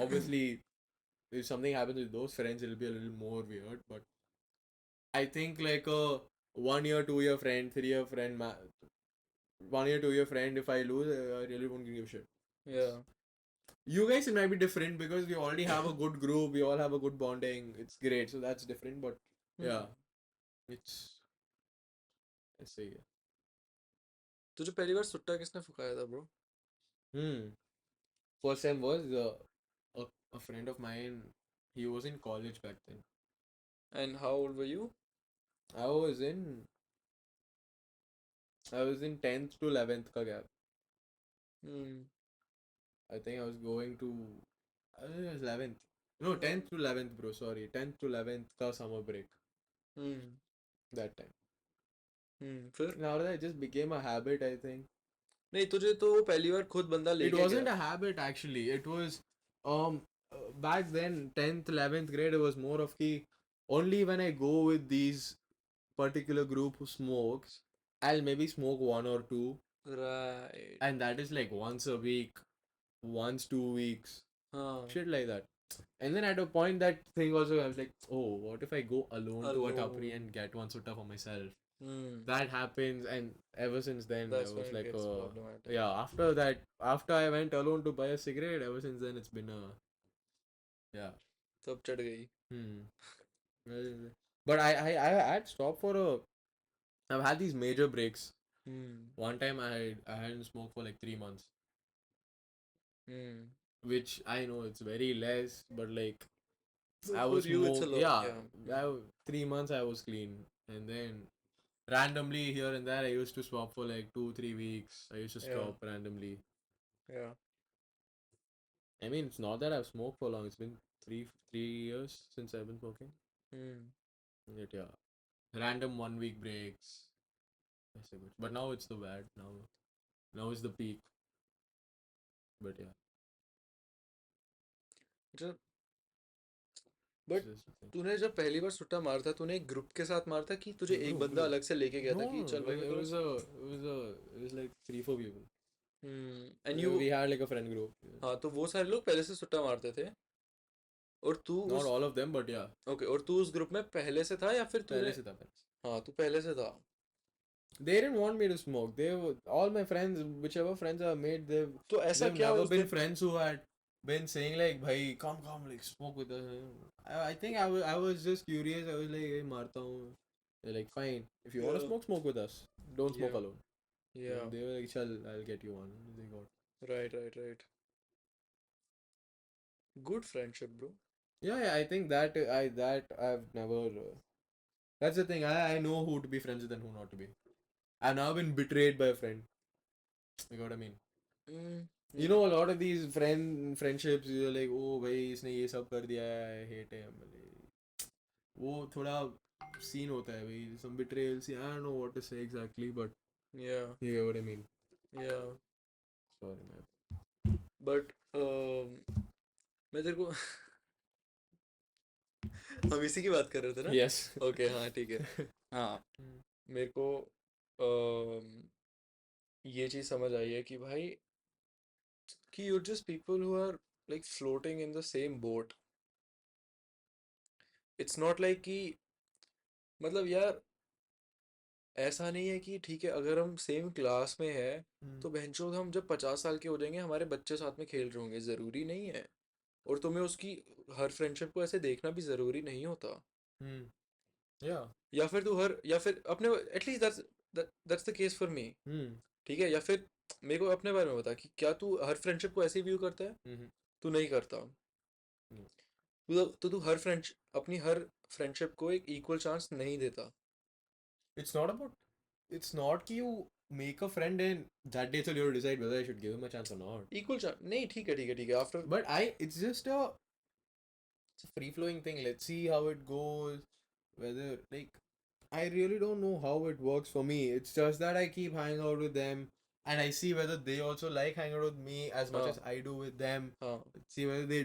obviously, if something happens with those friends, it'll be a little more weird. But I think like a 1 year, 2 year friend, 3 year friend, 1 year, 2 year friend, if I lose, I really won't give a shit. Yeah. You guys, it might be different because we already have a good group, we all have a good bonding. It's great, so that's different. But yeah, Hmm. it's, let's say, तुझे पहली बार सुट्टा किसने फुकाया था bro? hmm. First time was a friend of mine. He was in college back then. And how old were you? I was in I was in 10th to 11th ka gap. Hmm. I think I was going to, I think it was 11th. No, 10th to 11th, bro. Sorry, 10th to 11th ka summer break Hmm. that time. फिर Now that it just became a habit, I think. नहीं तुझे तो वो पहली बार खुद बंदा It लेके wasn't गया. a habit actually. It was back then 10th 11th grade, it was more of the, only when I go with these particular group who smokes, I'll maybe smoke one or two, Right. and that is like once a week, once 2 weeks, हाँ. shit like that. And then at a point, that thing also, I was like, oh, what if I go alone to a tapri Alone. and get one sutta for myself? Hmm. That happens, and ever since then, I That's when was it like, gets problematic. yeah. After that, after I went alone to buy a cigarette, ever since then, it's been a, yeah. तब चढ़ गई. Hmm. But I had stopped for a. I've had these major breaks. Hmm. One time I hadn't smoked for like 3 months, Hmm. which I know it's very less, but like I For was you, it's a smoke. lot. Yeah, Yeah. 3 months I was clean, and then randomly here and there I used to swap for like 2 3 weeks. I used to Yeah. stop randomly. Yeah. I mean, it's not that I've smoked for long. It's been three years since I've been smoking. Hmm. But yeah, random 1 week breaks. That's a good. But now it's the bad. Now is the peak. But yeah, अच्छा, it's but just the thing. तूने जब पहली बार सुट्टा मारा था तूने एक group के साथ मारा था कि तुझे एक Group, बंदा group. अलग से लेके गया था No, कि no, चल भाई मेरे it को was it was like 3 4 people. And you We had like a friend group. Yeah. हाँ तो वो सारे लोग पहले से सुट्टा मारते थे और तू Not उस all of them, but yeah. Okay और तू उस ग्रुप में पहले से था या फिर पहले तूने से था पहले से. हाँ तू पहले से था They didn't want me to smoke. They were all my friends, whichever friends I've made, तो ऐसा they've क्या never उस been दिन friends who had been saying like, "Bhai, come, like smoke with us." I think I was just curious. I was like, "Hey, marta hu." They're like, "Fine. If you want to yeah smoke with us. Don't smoke yeah alone." yeah And they were like, "Chal, I'll get you one." They got. right good friendship bro Yeah, I think that I've never. That's the thing. I know who to be friends with and who not to be. I've now been betrayed by a friend. You know what I mean? mm, You know, a lot of these friendships, you're like, oh भाई इसने ये सब कर दिया है, I hate him. वो थोड़ा scene होता है भाई, some betrayal scene. I don't know what to say exactly, but yeah you get what I mean. yeah Sorry, man. But मैं तेरे को हम इसी की बात कर रहे थे ना Yes. ओके हाँ ठीक है हाँ Mm. मेरे को अम, ये चीज़ समझ आई है कि भाई कि you're just people who are like floating in the same boat it's not like कि मतलब यार ऐसा नहीं है कि ठीक है अगर हम सेम क्लास में है Mm. तो बहनचोद हम जब 50 साल के हो जाएंगे हमारे बच्चे साथ में खेल रहे होंगे ज़रूरी नहीं है और तुम्हें उसकी हर फ्रेंडशिप को ऐसे देखना भी ज़रूरी नहीं होता Mm. Yeah. या फिर तू हर या फिर अपने at least that's the case for me Mm. ठीक है या फिर मेरे को अपने बारे में बता कि क्या तू हर फ्रेंडशिप को ऐसे व्यू करता है Mm-hmm. तू नहीं करता Mm. तू हर फ्रेंड अपनी हर फ्रेंडशिप को एक इक्वल चांस नहीं देता It's not about. It's not कि you make a friend and that day you'll decide whether I should give him a chance or not. Equal chance नहीं ठीक है after But it's just it's a free flowing thing. Let's see how it goes. Whether like I really don't know how it works for me. It's just that I keep hanging out with them and I see whether they also like hanging out with me as much हाँ as I do with them. हाँ See whether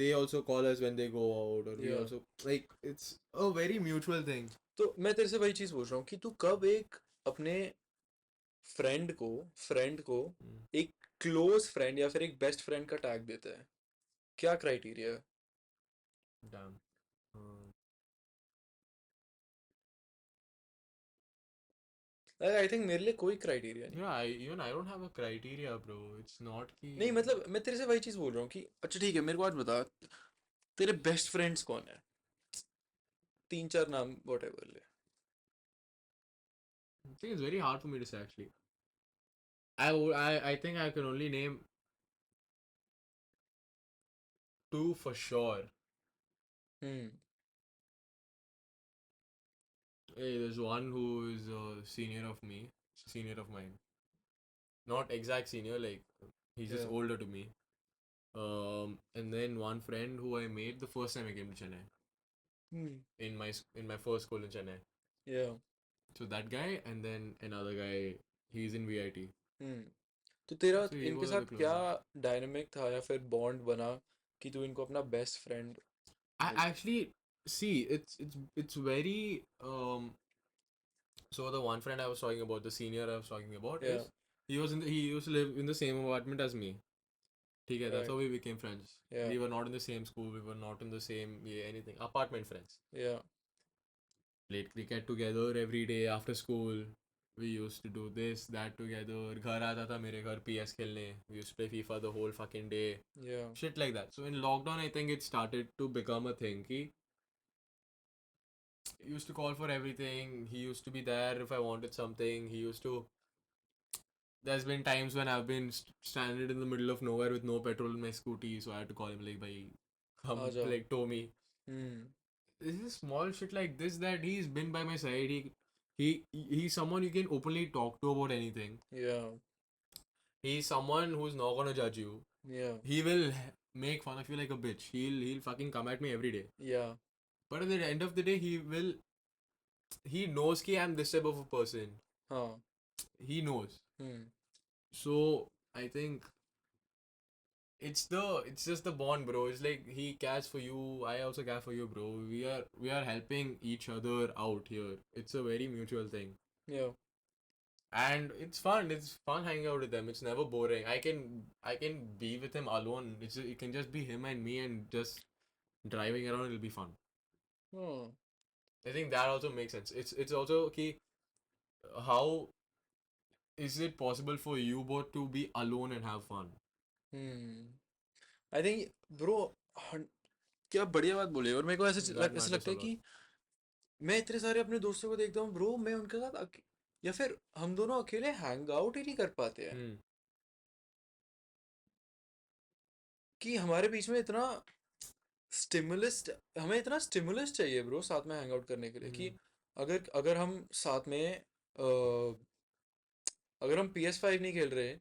they also call us when they go out or we या also like it's a very mutual thing. तो मैं तेरे से वही चीज़ पूछ रहा हूँ कि तू कब एक अपने फ्रेंड को Mm. एक क्लोज फ्रेंड या फिर एक बेस्ट फ्रेंड का टैग देता है क्या क्राइटेरिया है Damn. Um, आई थिंक मेरे लिए कोई क्राइटेरिया नहीं yeah, even I don't have a criteria, bro. It's not ki. नहीं मतलब मैं तेरे से वही चीज़ बोल रहा हूँ कि अच्छा ठीक है मेरे को आज बता तेरे बेस्ट फ्रेंड्स कौन है 3 4 नाम वॉट एवर ले I think it's very hard for me to say actually. I think I can only name two for sure. Hmm Hey, there's one who is a senior of mine. Not exact senior, like he's just या older to me. And then one friend who I made the first time I came to Chennai hmm in my first school in Chennai. या So that guy, and then another guy, he's in VIT. हम्म तो तेरा So he इनके was the साथ क्या closest. Dynamic था या फिर bond बना कि तू इनको अपना बेस्ट फ्रेंड I बोल actually see it's very So the one friend I was talking about, the senior I was talking about, या is he used to live in the same apartment as me. Okay, that's how right we became friends. या We were not in the same school. We were not in the same anything. Apartment friends. या Played cricket together every day after school. We used to do this, that together. घर आता था मेरे घर PS खेलने. We used to play FIFA the whole fucking day. या Shit like that. So in lockdown, I think it started to become a thing. He used to call for everything. He used to be there if I wanted something. He used to There's been times when I've been stranded in the middle of nowhere with no petrol in my scooty, so I had to call him like, "Bhai, uh come जाओ like tow me." Hmm. This is small shit like this that he's been by my side. He's someone you can openly talk to about anything. Yeah. He's someone who's not gonna judge you. Yeah. He will make fun of you like a bitch. He'll fucking come at me every day. Yeah. But at the end of the day, he knows ki I'm this type of a person. Huh. He knows. Hmm. So I think it's just the bond, bro. It's like he cares for you, I also care for you, bro. We are helping each other out here. It's a very mutual thing. Yeah. And it's fun. It's fun hanging out with them. It's never boring. I can be with him alone. It can just be him and me and just driving around. It'll be fun. Oh. I think that also makes sense. It's also okay. How is it possible for you both to be alone and have fun? Hmm. I think bro क्या बढ़िया बात बोली। और मेरे को That ऐसे matters लगता a है lot. कि मैं इतने सारे अपने दोस्तों को देखता हूँ ब्रो, मैं उनके साथ या फिर हम दोनों अकेले हैंग आउट ही नहीं कर पाते हैं Hmm. कि हमारे बीच में इतना स्टिमुलस हमें इतना स्टिमुलस चाहिए ब्रो साथ में हैंग आउट करने के लिए कि Hmm. अगर अगर हम साथ में अगर हम PS5 नहीं खेल रहे,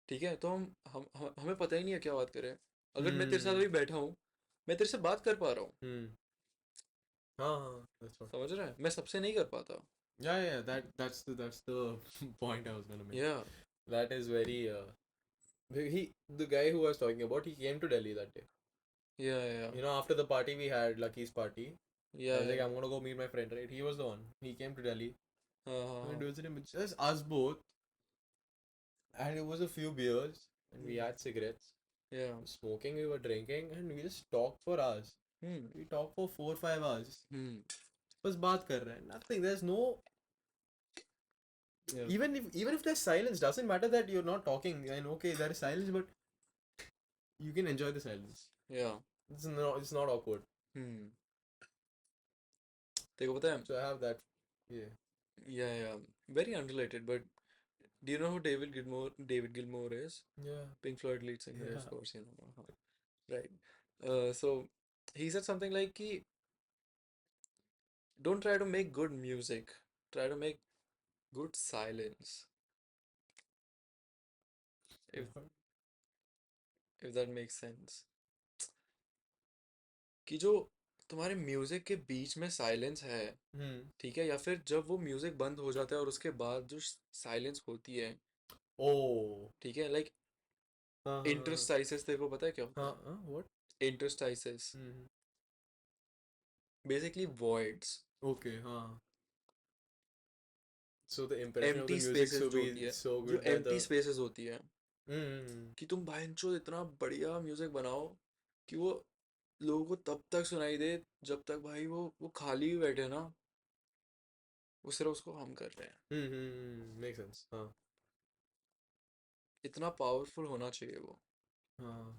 ठीक है, तो हमें पता ही नहीं है क्या बात करें। अगर मैं तेरे साथ Hmm. अभी बैठा हूँ, मैं तेरे से बात कर पा रहा हूँ, Hmm. हाँ, that's what. समझ रहा है, मैं सबसे नहीं कर पाता। Yeah. That's the point I was gonna make. या That is very the guy who I was talking about, he came to Delhi that day. या या After the party we had, Lucky's party. I या was like, या I'm gonna go meet my friend, right? He was the one. He came to Delhi. हाँ हाँ And हाँ it was just us both, and it was a few beers, and we had cigarettes, या smoking, we were drinking, and we just talked for hours. Hmm We talked for 4 5 hours. हम्म बस बात कर रहे हैं. Nothing. There's no या even if there's silence, doesn't matter that you're not talking. And okay, there is silence, but you can enjoy the silence. या It's not awkward. हम्म तेरे को पता है, So I have that. Yeah. या very unrelated but do you know who David Gilmour is? Yeah. Pink Floyd lead singer, of Yeah. course, you know. Right. So he said something like कि don't try to make good music, try to make good silence, if that makes sense। कि जो तुम्हारे music के बीच में silence है, Hmm. ठीक है, या फिर जब वो म्यूजिक बंद हो जाता है और उसके बाद जो साइलेंस होती है, Oh. ठीक है, लाइक Uh, इंटरस्टाइसेस, तेरे को पता है क्या होता what? है इंटरस्टाइसेस? Hmm. Basically voids, Okay. So the impression of the empty music spaces should जो be होती है, so जो good that empty the. Spaces होती है, Hmm. कि तुम भाईंचो इतना बढ़िया म्यूजिक बनाओ कि वो लोगों को तब तक सुनाई दे जब तक भाई वो खाली भी बैठे ना, वो सिर्फ उसको हम कर रहे हैं। Makes sense. इतना पावरफुल होना चाहिए वो। Uh,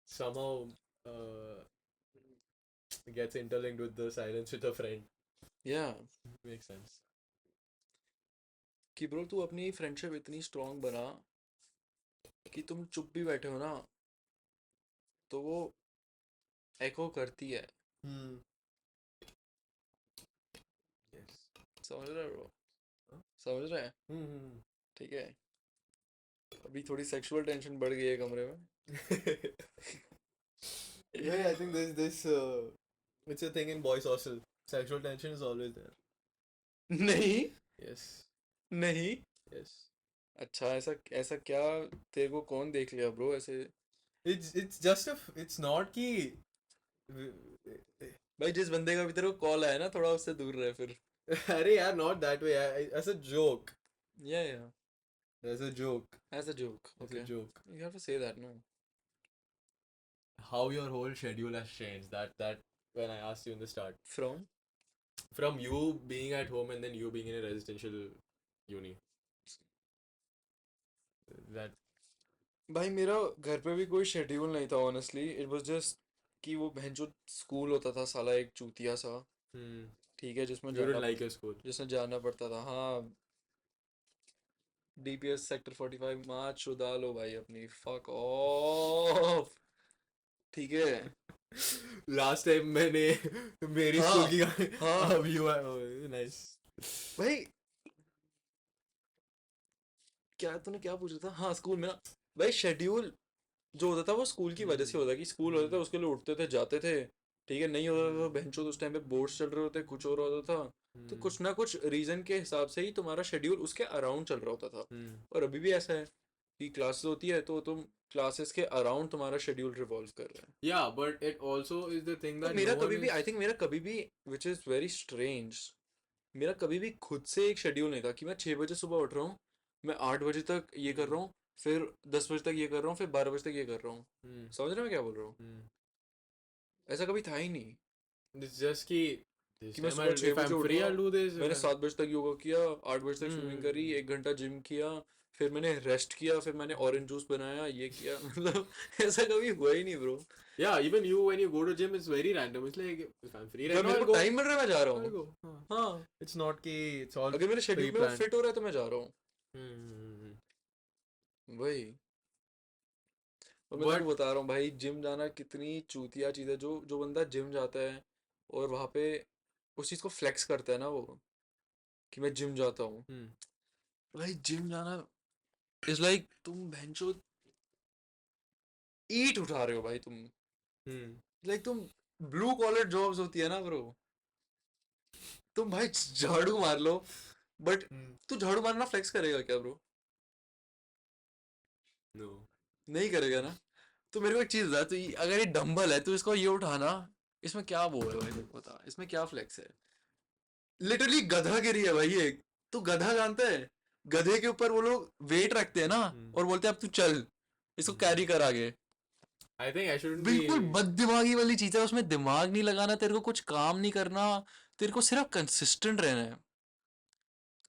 Somehow uh, gets interlinked with the silence with a friend. या Makes sense. कि ब्रो तू अपनी फ्रेंडशिप इतनी स्ट्रांग बना कि तुम चुप भी बैठे हो ना तो वो एको करती है। Hmm. Yes. समझ रहे हो? Huh? समझ रहे हैं? Hmm. ठीक है, अभी थोड़ी सेक्सुअल टेंशन बढ़ गई है कमरे में। Yeah, I think this it's a thing in boys hostel. Sexual tension is always there. नहीं Yes. नहीं, Yes. अच्छा ऐसा ऐसा क्या, तेरे को कौन देख लिया ब्रो ऐसे? It's just it's not ki. भाई जिस बंदे का भी तेरे को कॉल आया ना, थोड़ा उससे दूर रहे फिर। अरे यार, not that way. As a joke. या As a joke. as a joke, As a okay, joke. you have to say that, no? How your whole schedule has changed. That when I asked you in the start. From From you being at home and then you being in a residential uni. That. भाई मेरा घर पे भी कोई schedule नहीं था honestly, it was just कि वो बहन जो स्कूल होता था साला एक चूतिया सा, Hmm. ठीक है, जिसमें You didn't like your school. जिसमें जाना पड़ता था। हाँ, DPS सेक्टर 45 मार्च उड़ा लो भाई अपनी, फक ऑफ। ठीक है। लास्ट टाइम मैंने मेरी स्कूल हाँ की हाँ अब यू आर नाइस. भाई, क्या तूने क्या पूछा था? हाँ, स्कूल में ना भाई शेड्यूल जो होता था वो स्कूल की वजह से होता कि स्कूल होता था उसके लिए उठते थे जाते थे, ठीक है, नहीं होता था तो बेंचो उस टाइम पे बोर्ड्स चल रहे होते, कुछ और होता था, तो कुछ ना कुछ रीजन के हिसाब से ही तुम्हारा शेड्यूल उसके अराउंड चल रहा होता था। और अभी भी ऐसा है कि क्लासेस होती है तो तुम क्लासेस के अराउंड तुम्हारा शेड्यूल रिवॉल्व कर रहा है। Yeah, but it also is the thing तो that मेरा no one कभी भी, is. आई थिंक मेरा कभी भी, विच इज़ वेरी स्ट्रेंज, मेरा कभी भी खुद से एक शेड्यूल नहीं था कि मैं 6 बजे सुबह उठ रहा हूँ, मैं 8 बजे तक ये कर Hmm. रहा हूँ, फिर 10 बजे तक ये कर रहा हूँ, फिर 12 बजे तक ये कर रहा हूँ। Hmm. समझ रहे हो मैं क्या बोल रहा हूँ? Hmm. ऐसा कभी था ही नहीं It's just कि this कि मैं time सुबह छः if बजे I'm free उठा, I'll do this. If मैंने I'm. 7 बजे तक योगा किया, 8 बजे तक स्विमिंग करी, Hmm. 1 घंटा जिम किया, फिर मैंने रेस्ट किया, फिर मैंने ऑरेंज जूस बनाया, ये किया मतलब ऐसा कभी हुआ ही नहीं bro. Yeah, even you when you go to gym, it's very random. It's like if I'm free right जब now, मेरे I'll को go. टाइम मिल रहा है मैं जा रहा I'll हूँ। go. Huh. हाँ, It's not कि it's all अगर मेरे शेड्यूल में वो pre-planned. फिट हो रहा है तो मैं जा रहा हूँ। Hmm. वही। और मैं तेरे को But बता रहा हूँ भाई, जिम जाना कितनी चूतिया चीज़ है। जो जो बंदा जिम जाता है और वहाँ पे उस चीज़ को फ्लेक्स करता है ना वो, कि मैं जिम जाता हूँ, hmm. भाई जिम जाना इज लाइक तुम भैंचो ईट उठा रहे हो भाई तुम। Hmm. लाइक तुम ब्लू कॉलर जॉब्स होती है ना ब्रो, तुम भाई झाड़ू मार लो, बट Hmm. तू झाड़ू मारना फ्लेक्स करेगा क्या ब्रो? No. नहीं करेगा ना। तो मेरे को एक चीज बता, तो अगर ये डंबल है तो इसको ये उठाना, इसमें क्या वो है भाई, मेरे को बता इसमें क्या फ्लेक्स है? लिटरली गधा गिरी है भाई ये। तू गधा जानता है? गधे के ऊपर वो लोग वेट रखते हैं ना, Hmm. और बोलते हैं अब तू चल, इसको Hmm. कैरी कर आगे। I think I shouldn't बिल्कुल be. बददिमागी वाली चीज है, उसमें दिमाग नहीं लगाना, तेरे को कुछ काम नहीं करना, तेरे को सिर्फ कंसिस्टेंट रहना है।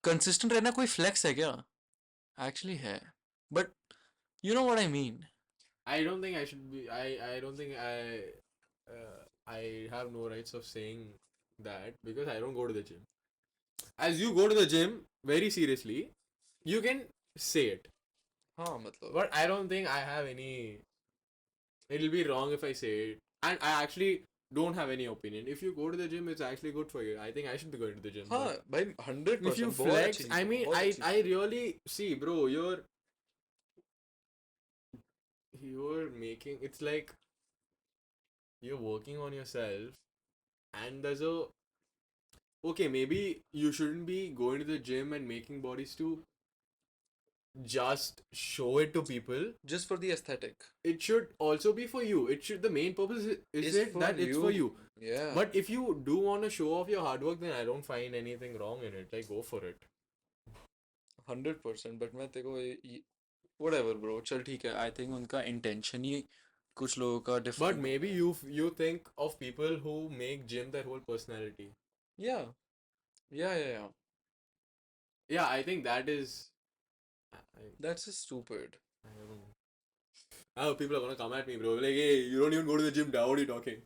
कंसिस्टेंट रहना कोई फ्लेक्स है क्या? एक्चुअली है, but you know what I mean. I don't think I should be. I don't think I have no rights of saying that because I don't go to the gym. As you go to the gym very seriously, you can say it. हाँ मतलब, But I don't think I have any. It'll be wrong if I say it. And I actually don't have any opinion. If you go to the gym, it's actually good for you. I think I should be going to the gym. हाँ But भाई, hundred if you percent बहुत अच्छी flex, cheese I है, mean, बहुत अच्छी I cheese really see, bro. You're making it's like you're working on yourself, and there's a okay. Maybe you shouldn't be going to the gym and making bodies to just show it to people. है, just for the aesthetic, It should also be for you. It should the main purpose is is it for that it's you. for you. या But if you do want to show off your hard work, then I don't find anything wrong in it. Like go for it. 100%, but मैं तेरे को whatever bro, चल ठीक है, I think उनका intention ही कुछ लोगों का But डिफरेंट maybe होगा। you think of people who make gym their whole personality. या या Yeah, I think that is. That's stupid. I don't know. Oh, people are gonna come at me, bro. Like, hey, you don't even go to the gym. Now what are you talking?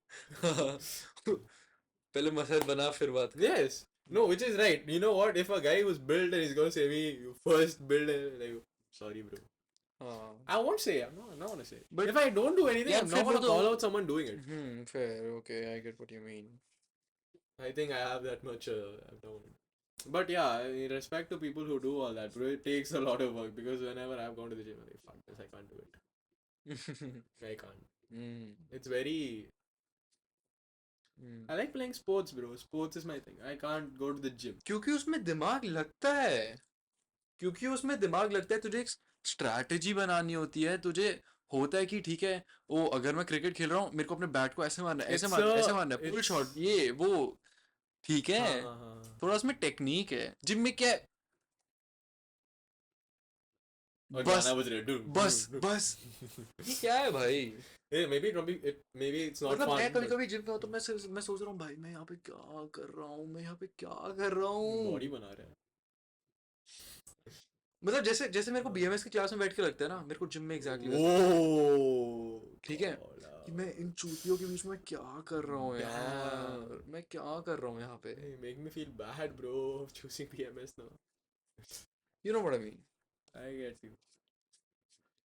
पहले muscle बना फिर बात कर। Yes. No, which is right. You know what? If a guy who's built and he's gonna say me, you first build and like, sorry, bro. हाँ I won't say. I'm not gonna say. But If I don't do anything, यार I'm फिर not वो gonna तो, call out someone doing it. fair, okay, I get what you mean। I think I have that much. I've done it. But yeah, in respect to people who do all that, bro, it takes a lot of work because whenever I've gone to the gym, I'm like, fuck this, I can't do it. I can't. Hmm It's very. I like playing sports, bro. Sports is my thing. I can't go to the gym. क्योंकि उसमें दिमाग लगता है, क्योंकि उसमें दिमाग लगता है, तुझे एक स्ट्रैटेजी बनानी होती है, तुझे होता है कि ठीक है, ओ अगर मैं क्रिकेट खेल रहा हूँ मेरे को अपने बैट को ऐसे मारना है, ऐसे It's मारना है, ऐसे a. मारना है, पुल शॉट, It's. ये वो, ठीक है, हाँ हाँ हाँ. थोड़ा उसमें टेक्निक है। जिम में क्या है, और बस गाना बज रहा है. Dun, बस dun, बस, dun. ये क्या है भाई? Yeah, maybe it's not मतलब मैं fun, कभी but कभी जिम में हूँ तो मैं सोच रहा हूँ भाई मैं यहाँ पे क्या कर रहा हूँ, मैं यहाँ पे क्या कर रहा हूँ। body बना रहा है. मतलब जैसे जैसे मेरे को बीएमएस की क्लास में बैठ के लगता है ना, मेरे को जिम में एग्जैक्टली वैसा लगता है। Oh, ठीक है, God. कि मैं इन चूतियों के बीच में क्या कर रहा हूँ Damn. यार, मैं क्या कर रहा हूँ यहाँ पे। Hey, make me feel bad, bro, of choosing PMS now. You know what I mean. I get you.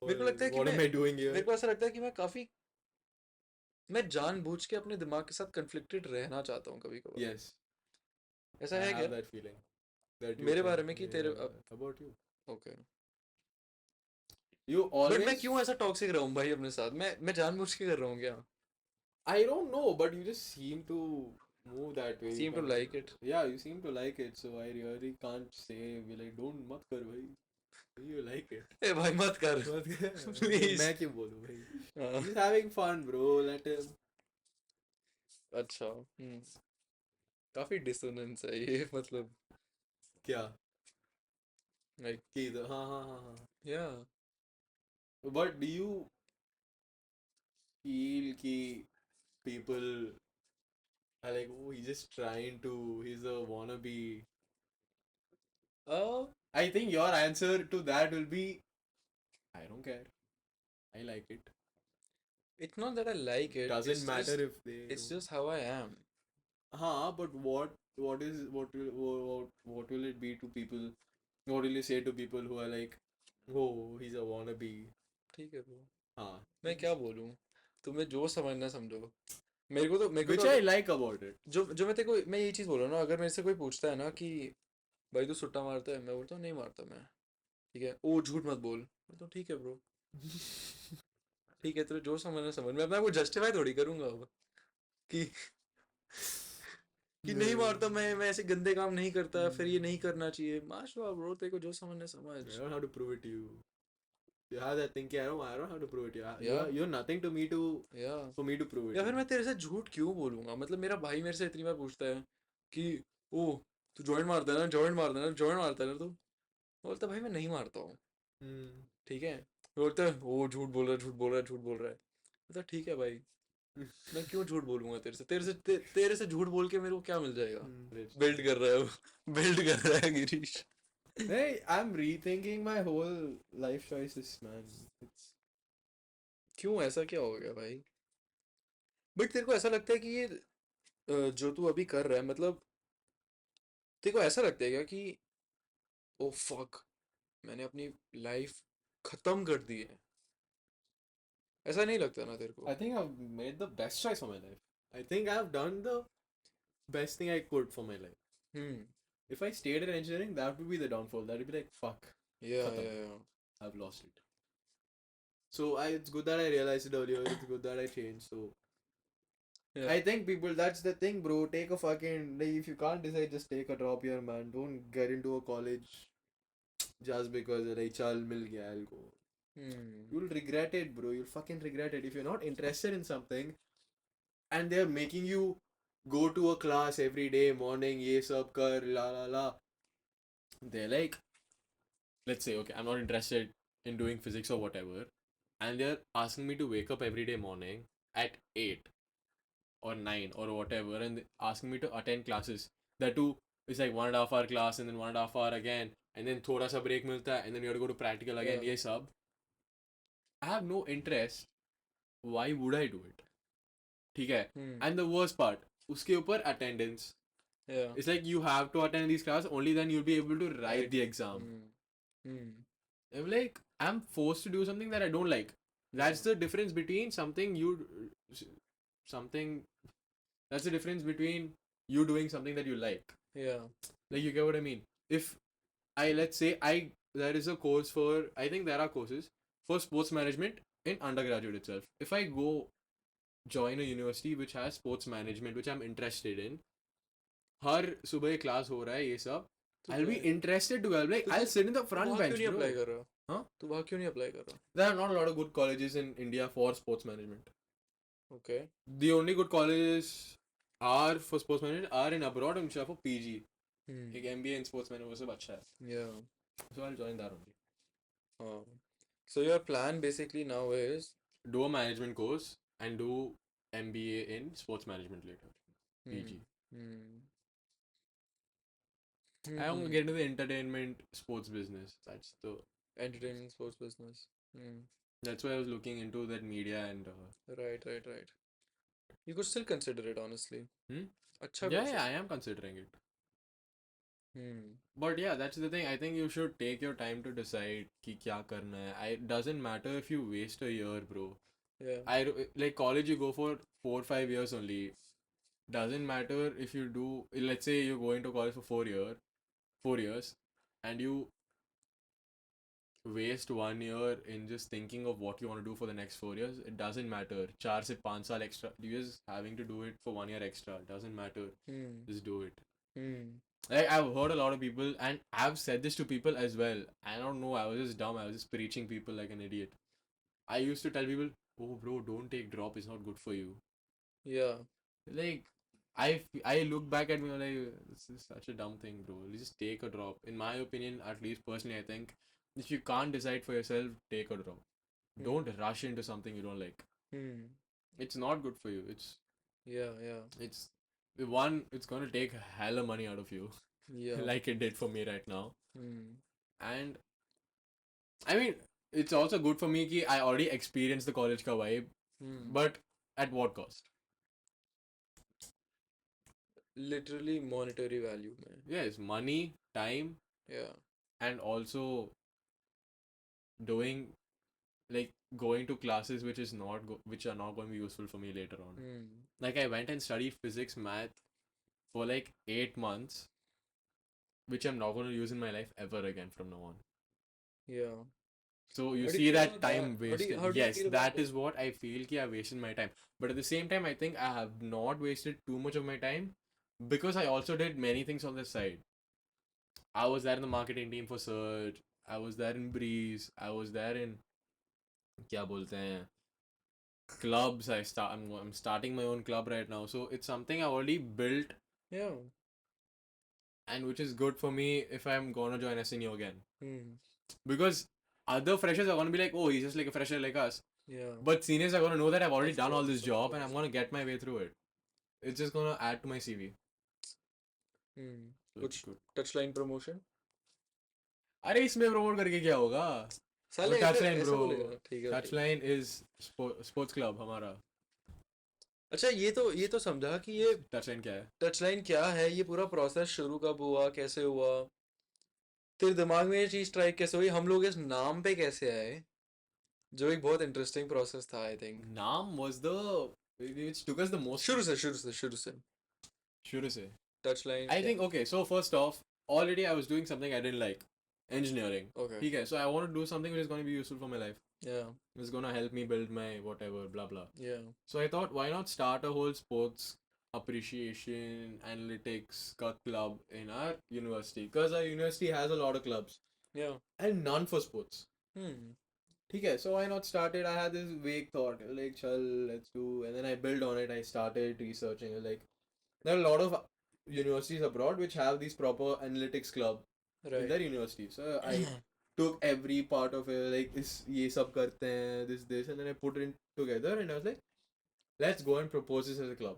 मेरे को लगता है कि What मैं, am I doing here? मेरे को ऐसा लगता है कि मैं काफी मैं जानबूझ के अपने दिमाग के साथ कन्फ्लिक्टेड रहना चाहता हूँ कभी कभार। Yes, ऐसा I है क्या have that feeling that you मेरे think, बारे में कि तेरे yeah, about you. Okay. You but मैं always, क्यों ऐसा टॉक्सिक रहूं भाई अपने साथ? मैं जानबूझ के कर रहा हूँ क्या? I don't know, but you just seem to move that way. You seem to can, like it. yeah, you seem to like it. So I really can't say, be like, don't mat kar bhai. You like it. ए भाई मत कर Mat kar. तो please. मैं क्यों बोलूं भाई? He's having fun, bro. Let him. अच्छा। काफी डिसोनेंस है ये मतलब। क्या? लाइक कि हाँ हाँ हाँ हाँ. या But do you feel कि people are like, oh, he's just trying to, he's a wannabe. I think your answer to that will be, I don't care. I like it. It's not that I like it, Doesn't matter if they it's don't. Just how I am. But what will it be to people? What will you say to people who are like, oh, he's a wannabe? ठीक है bro, हाँ. मैं क्या बोलूँ? तुम्हें जो समझना समझो। मेरे को तो Which I like about it. जो जो मैं तेरे को मैं ये चीज़ बोल रहा हूँ ना, अगर मेरे से कोई पूछता है ना कि भाई तू सुट्टा मारता है, मैं बोलता हूँ नहीं मारता मैं। ठीक है, ओ झूठ मत बोल, तो ठीक है ब्रो, ठीक है, तेरे जो समझना समझ। मैं अपने आप को जस्टिफाई थोड़ी करूंगा अब कि नहीं मारता मैं ऐसे गंदे काम नहीं करता, फिर ये नहीं करना चाहिए। माशा ब्रो, तेरे को जो समझना समझ। I don't have to prove it to you. You have that thinking. I don't have to prove it to you. या You're nothing to me to या for me to prove it या to फिर you. मैं तेरे से झूठ क्यों बोलूंगा? मतलब मेरा भाई मेरे से इतनी बार पूछता है कि ओ तू जॉइंट मारता है ना, जॉइंट मारता है ना, जॉइंट मारता है ना, तू बोलता भाई मैं नहीं मारता हूँ। Hmm. ठीक है, बोलता है ओ झूठ बोल रहा है, झूठ बोल रहा है, झूठ बोल रहा है। बोलता ठीक है भाई, मैं क्यों झूठ बोलूंगा तेरे से? तेरे से झूठ बोल के मेरे को क्या मिल जाएगा? Rich. बिल्ड कर रहा है वो बिल्ड कर रहा है Girish. Hey, I'm rethinking my whole life choices, man. It's क्यों, ऐसा क्या हो गया भाई? बट तेरे को ऐसा लगता है कि ये जो तू अभी कर रहा है, मतलब तेरे को ऐसा लगता है क्या कि ओ फक, मैंने अपनी लाइफ खत्म कर दी है? ऐसा नहीं लगता ना तेरे को? I think I've made the best choice for my life. I think I've done the best thing I could for my life. Hmm. If I stayed in engineering, that would be the downfall. That would be like, fuck, या khatam. या I've lost it. So it's good that I realized it earlier. It's good that I changed. So या I think people, that's the thing, bro. Take a fucking, like, if you can't decide, just take a drop here, man. Don't get into a college just because like chal mil gaya, I'll go. Hmm. You'll regret it, bro. You'll fucking regret it if you're not interested in something and they're making you go to a class every day, morning, ye sab kar, la la la. They're like, let's say, okay, I'm not interested in doing physics or whatever, and they're asking me to wake up every day morning at 8 or 9 or whatever, and asking me to attend classes. That too is like 1.5 hour class and then 1.5 hour again, and then thoda sa break milta hai, and then you have to go to practical again. या Ye sab. I have no interest. Why would I do it? ठीक है. हम्म। And the worst part, उसके ऊपर attendance. या It's like you have to attend these classes, only then you'll be able to write right. the exam. Hmm. I'm like, I'm forced to do something that I don't like. That's the difference between something, that's the difference between you doing something that you like. या Like, you get what I mean? If let's say there is a course for, I think there are courses for sports management in undergraduate itself. If I go join a university which has sports management, which I'm interested in, हर सुबह class हो रहा है ये सब, तो I'll be interested to go. I'll sit in the तू front वहाँ क्यों bench, नहीं bro. अप्लाई कर रहा? Huh? तू वहाँ क्यों नहीं अप्लाई कर रहा? There are not a lot of good colleges in India for sports management. Okay. The only good colleges are for sports management are in abroad and which are for PG. एक MBA in sports management वो सब अच्छा है. या So I'll join that only. हाँ, so your plan basically now is Do a management course and do MBA in sports management later. PG. I want to get into the entertainment sports business. entertainment sports business. That's why I was looking into that media and Right. You could still consider it, honestly. अच्छा yeah, concept. I am considering it. Hmm. But yeah, that's the thing. I think you should take your time to decide कि क्या करना है. It doesn't matter if you waste a year, bro. Yeah. Like college you go for 4 or 5 years only. Doesn't matter if you do, let's say you're going to college for 4 years and you waste 1 year in just thinking of what you want to do for the next 4 years. It doesn't matter. 4 se 5 saal extra. You're just having to do it for 1 year extra. It doesn't matter. Hmm. Just do it. Hmm. Like I've heard a lot of people, and I've said this to people as well. I don't know. I was just dumb. I was just preaching people like an idiot. I used to tell people, "Oh, bro, don't take drop. It's not good for you." Yeah. Like, I look back at me and I'm like, this is such a dumb thing, bro. You just take a drop. In my opinion, at least personally, I think if you can't decide for yourself, take a drop. Hmm. Don't rush into something you don't like. Hmm. It's not good for you. Yeah. Yeah. It's it's gonna take hella money out of you, Yeah. like it did for me right now. Hmm. And I mean, it's also good for me कि I already experienced the college ka vibe, Hmm. but at what cost? Literally monetary value, man. Yes, money, time, Yeah. and also doing like going to classes which is not which are not going to be useful for me later on. Hmm. Like I went and studied physics, math for like 8 months, which I'm not going to use in my life ever again from now on. Yeah. So you How do you see feel that about that? time wasted. How do you Yes, feel about that that? is what I feel ki I wasted my time. But at the same time, I think I have not wasted too much of my time because I also did many things on the side. I was there in the marketing team for Surge. I was there in Breeze. I was there in क्या बोलते हैं clubs. I'm starting my own club right now, so it's something I already built Yeah. and which is good for me if I'm gonna join SNU again, Hmm. because other freshers are gonna be like, oh, he's just like a fresher like us, Yeah. but seniors are gonna know that I've already Of done all course. this Of job and I'm course. gonna get my way through it. It's just gonna add to my CV, Hmm. so it's कुछ good. touchline promotion? अरे इसमें promote करके क्या होगा? साले ऐसे Touchline ऐसे bro. बोलेगा, ठीक है ठीक है। Touchline is sports club हमारा. अच्छा, ये तो समझा कि ये Touchline क्या है? टचलाइन क्या है, ये पूरा प्रोसेस शुरू कब हुआ, कैसे हुआ, तेरे दिमाग में ये चीज स्ट्राइक कैसे हुई, हम लोग इस नाम पे कैसे आए, जो एक बहुत इंटरेस्टिंग प्रोसेस था I think. Naam was the which took us the most. शुरू से शुरू से. टचलाइन I क्या। think okay. So first off, already I was doing something I didn't like, engineering. Okay. Okay, so I want to do something which is going to be useful for my life. या It's going to help me build my whatever, blah blah. या So I thought, why not start a whole sports appreciation analytics club in our university? Because our university has a lot of clubs या and none for sports. Hmm Okay, so why not start it? I had this vague thought, like, chal, let's do, and then I built on it. I started researching. Like, there are a lot of universities abroad which have these proper analytics club in their right university. So I took every part of it, like this, ye sab karte hain, this, and then I put it together, and I was like, let's go and propose this as a club,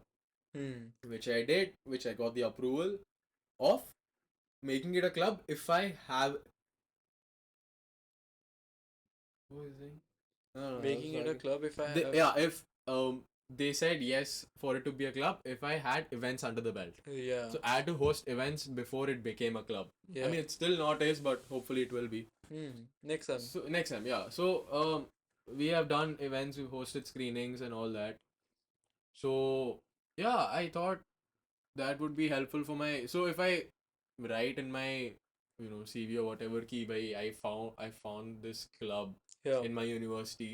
hmm which I did, which I got the approval of making it a club. If I have, what was I saying? No, I was making it a talking. Club if I Yeah, if they said yes for it to be a club if I had events under the belt. या So I had to host events before it became a club. I या mean, it still not is, but hopefully it will be. Next time So next time, yeah. So we have done events, we've hosted screenings and all that. So yeah, I thought that would be helpful for my. So if I write in my CV or whatever key by I found this club या in my university,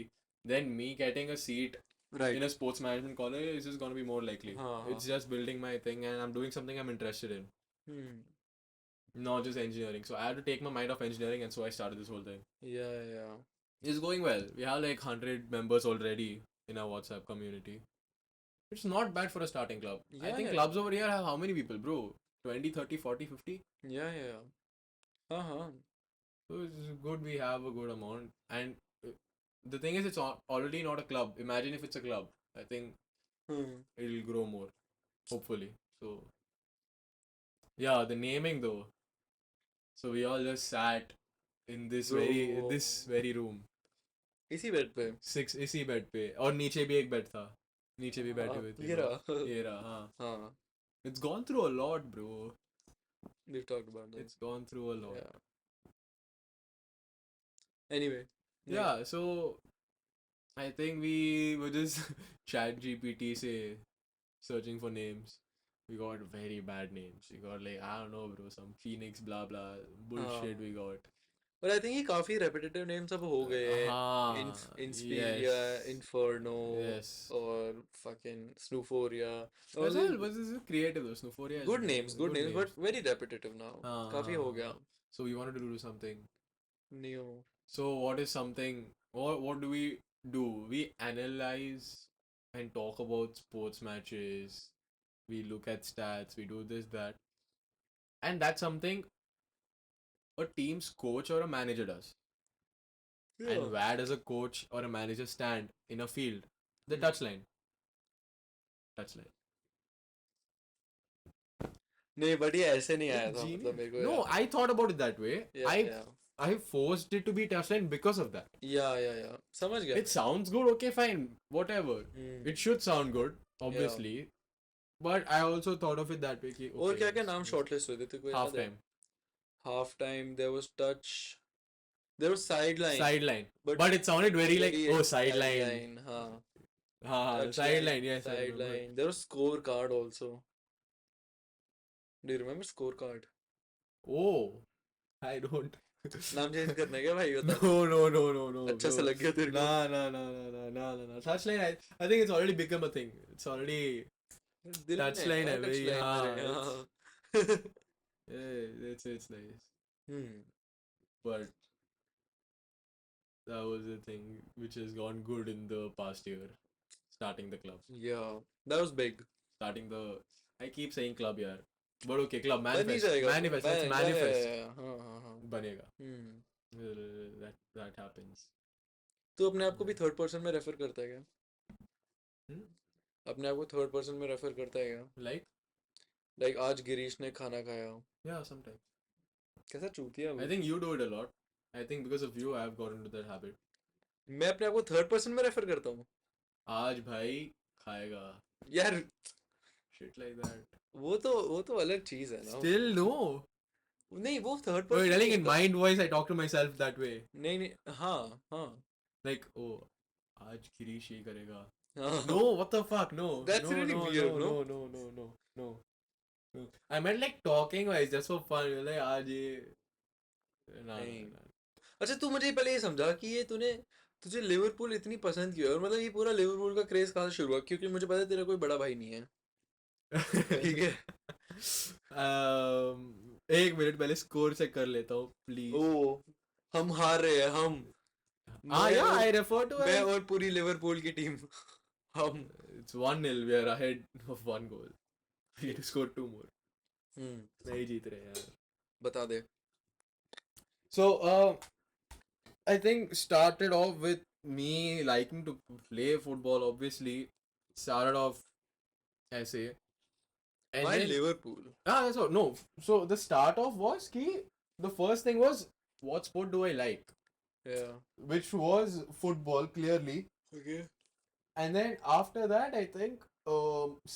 then me getting a seat in right a sports management college is just going to be more likely. हाँ It's हाँ just building my thing and I'm doing something I'm interested in, hmm not just engineering. So I had to take my mind off engineering, and so I started this whole thing. या It's going well. We have like 100 members already in our WhatsApp community. It's not bad for a starting club. I think या clubs over here have how many people, bro? 20, 30, 40, 50? या हाँ हाँ So it's good we have a good amount. And the thing is, it's already not a club. Imagine if it's a club. I think hmm it'll grow more, hopefully. So yeah, the naming though. So we all just sat in bro this very room. इसी bed पे Six इसी bed पे और नीचे भी एक bed था. नीचे भी बैठे हाँ हुए थे ये लोग. रहा ये रहा हाँ. हाँ It's gone through a lot, bro. we've talked about this It's gone through a lot. yeah anyway Yeah, so I think we were just chat GPT say searching for names. We got very bad names. We got like I don't know, bro, some Phoenix blah blah bullshit हाँ we got. पर I think ये काफी repetitive names अब हो गए हैं इंस्पीरिया Yes. Inferno Yes. और fucking स्नूफोरिया That's और all. Was this is creative though? Snowphoria is good good names names. But very repetitive now काफी हो गया So we wanted to do something. New So what is something? What do we do? We analyze and talk about sports matches. We look at stats. We do this that, and that's something a team's coach or a manager does. And where does a coach or a manager stand in a field? The touchline. Touchline. नहीं but ये ऐसे नहीं आया It's था genius. मतलब मेरे को No, याद I thought about it that way. या या I forced it to be touchline because of that. या समझ गया It sounds good, okay, fine, whatever. Hmm, It should sound good, obviously. But I also thought of it that way. Ki, और okay, क्या क्या नाम shortlist हुए थे तेरे को याद half है time, half time there was touch there was sideline sideline. but But it sounded very like, very oh, sideline. sideline हाँ Ha, sideline, yes, I remember. sideline there was scorecard also do you remember scorecard Oh, I don't. नाम change करना है क्या भाई बता No. अच्छा bro. सा लग गया तेरे को Nah. Touchline, I think it's already become a thing. It's already दिल में touchline है है भाई, touchline हाँ, मेरे it's- हाँ yeah, it's nice. hmm But that was the thing which has gone good in the past year. Starting the club. yeah that was big Starting the. I keep saying club, yeah. But okay, club. बन ही Manifest. जाएगा Manifest. Let's manifest. हाँ बनेगा. हम्म That happens. तू अपने आप को भी third person में रेफर करता है क्या Hmm? अपने आप को थर्ड पर्सन में रेफर करता है क्या Like? लाइक आज गिरीश ने खाना खाया Yeah, sometimes. कैसा चूतिया है I वो think you do it a lot. I think because of you, I have got into that habit. मैं अपने आप को थर्ड पर्सन में रेफर करता हूँ आज भाई खाएगा. यार Shit like that. वो तो अलग चीज है ना Still no. नहीं वो third Bro, person telling in mind voice, I talk to myself that way. नहीं हाँ Like, oh, आज गिरीश ये करेगा. हाँ No, what the fuck? No. That's no, really no, weird, no, no? no, no, no, no, no. I meant like talking wise, just for fun. Like, आज ये. नहीं। ना. अच्छा तू मुझे पहले ये समझा कि ये तुझे लिवरपूल इतनी पसंद क्यों है और मतलब ये पूरा लिवरपूल का क्रेज कहाँ से शुरू हुआ क्योंकि मुझे पता है तेरा कोई बड़ा भाई नहीं है ठीक है एक मिनट पहले स्कोर चेक कर लेता हूँ प्लीज. ओ हम हार रहे हैं हम मैं yeah, और I refer to मैं it. और पूरी लिवरपूल की टीम हम It's 1-0. We are ahead of one goal. We need to score 2 more. नहीं जीत रहे यार. बता दे So, I think started off with me liking to play football. Obviously, started off ऐसे. And Why then, Liverpool that's all. No, so the start off was कि the first thing was what sport do I like, yeah which was football clearly. okay And then after that, I think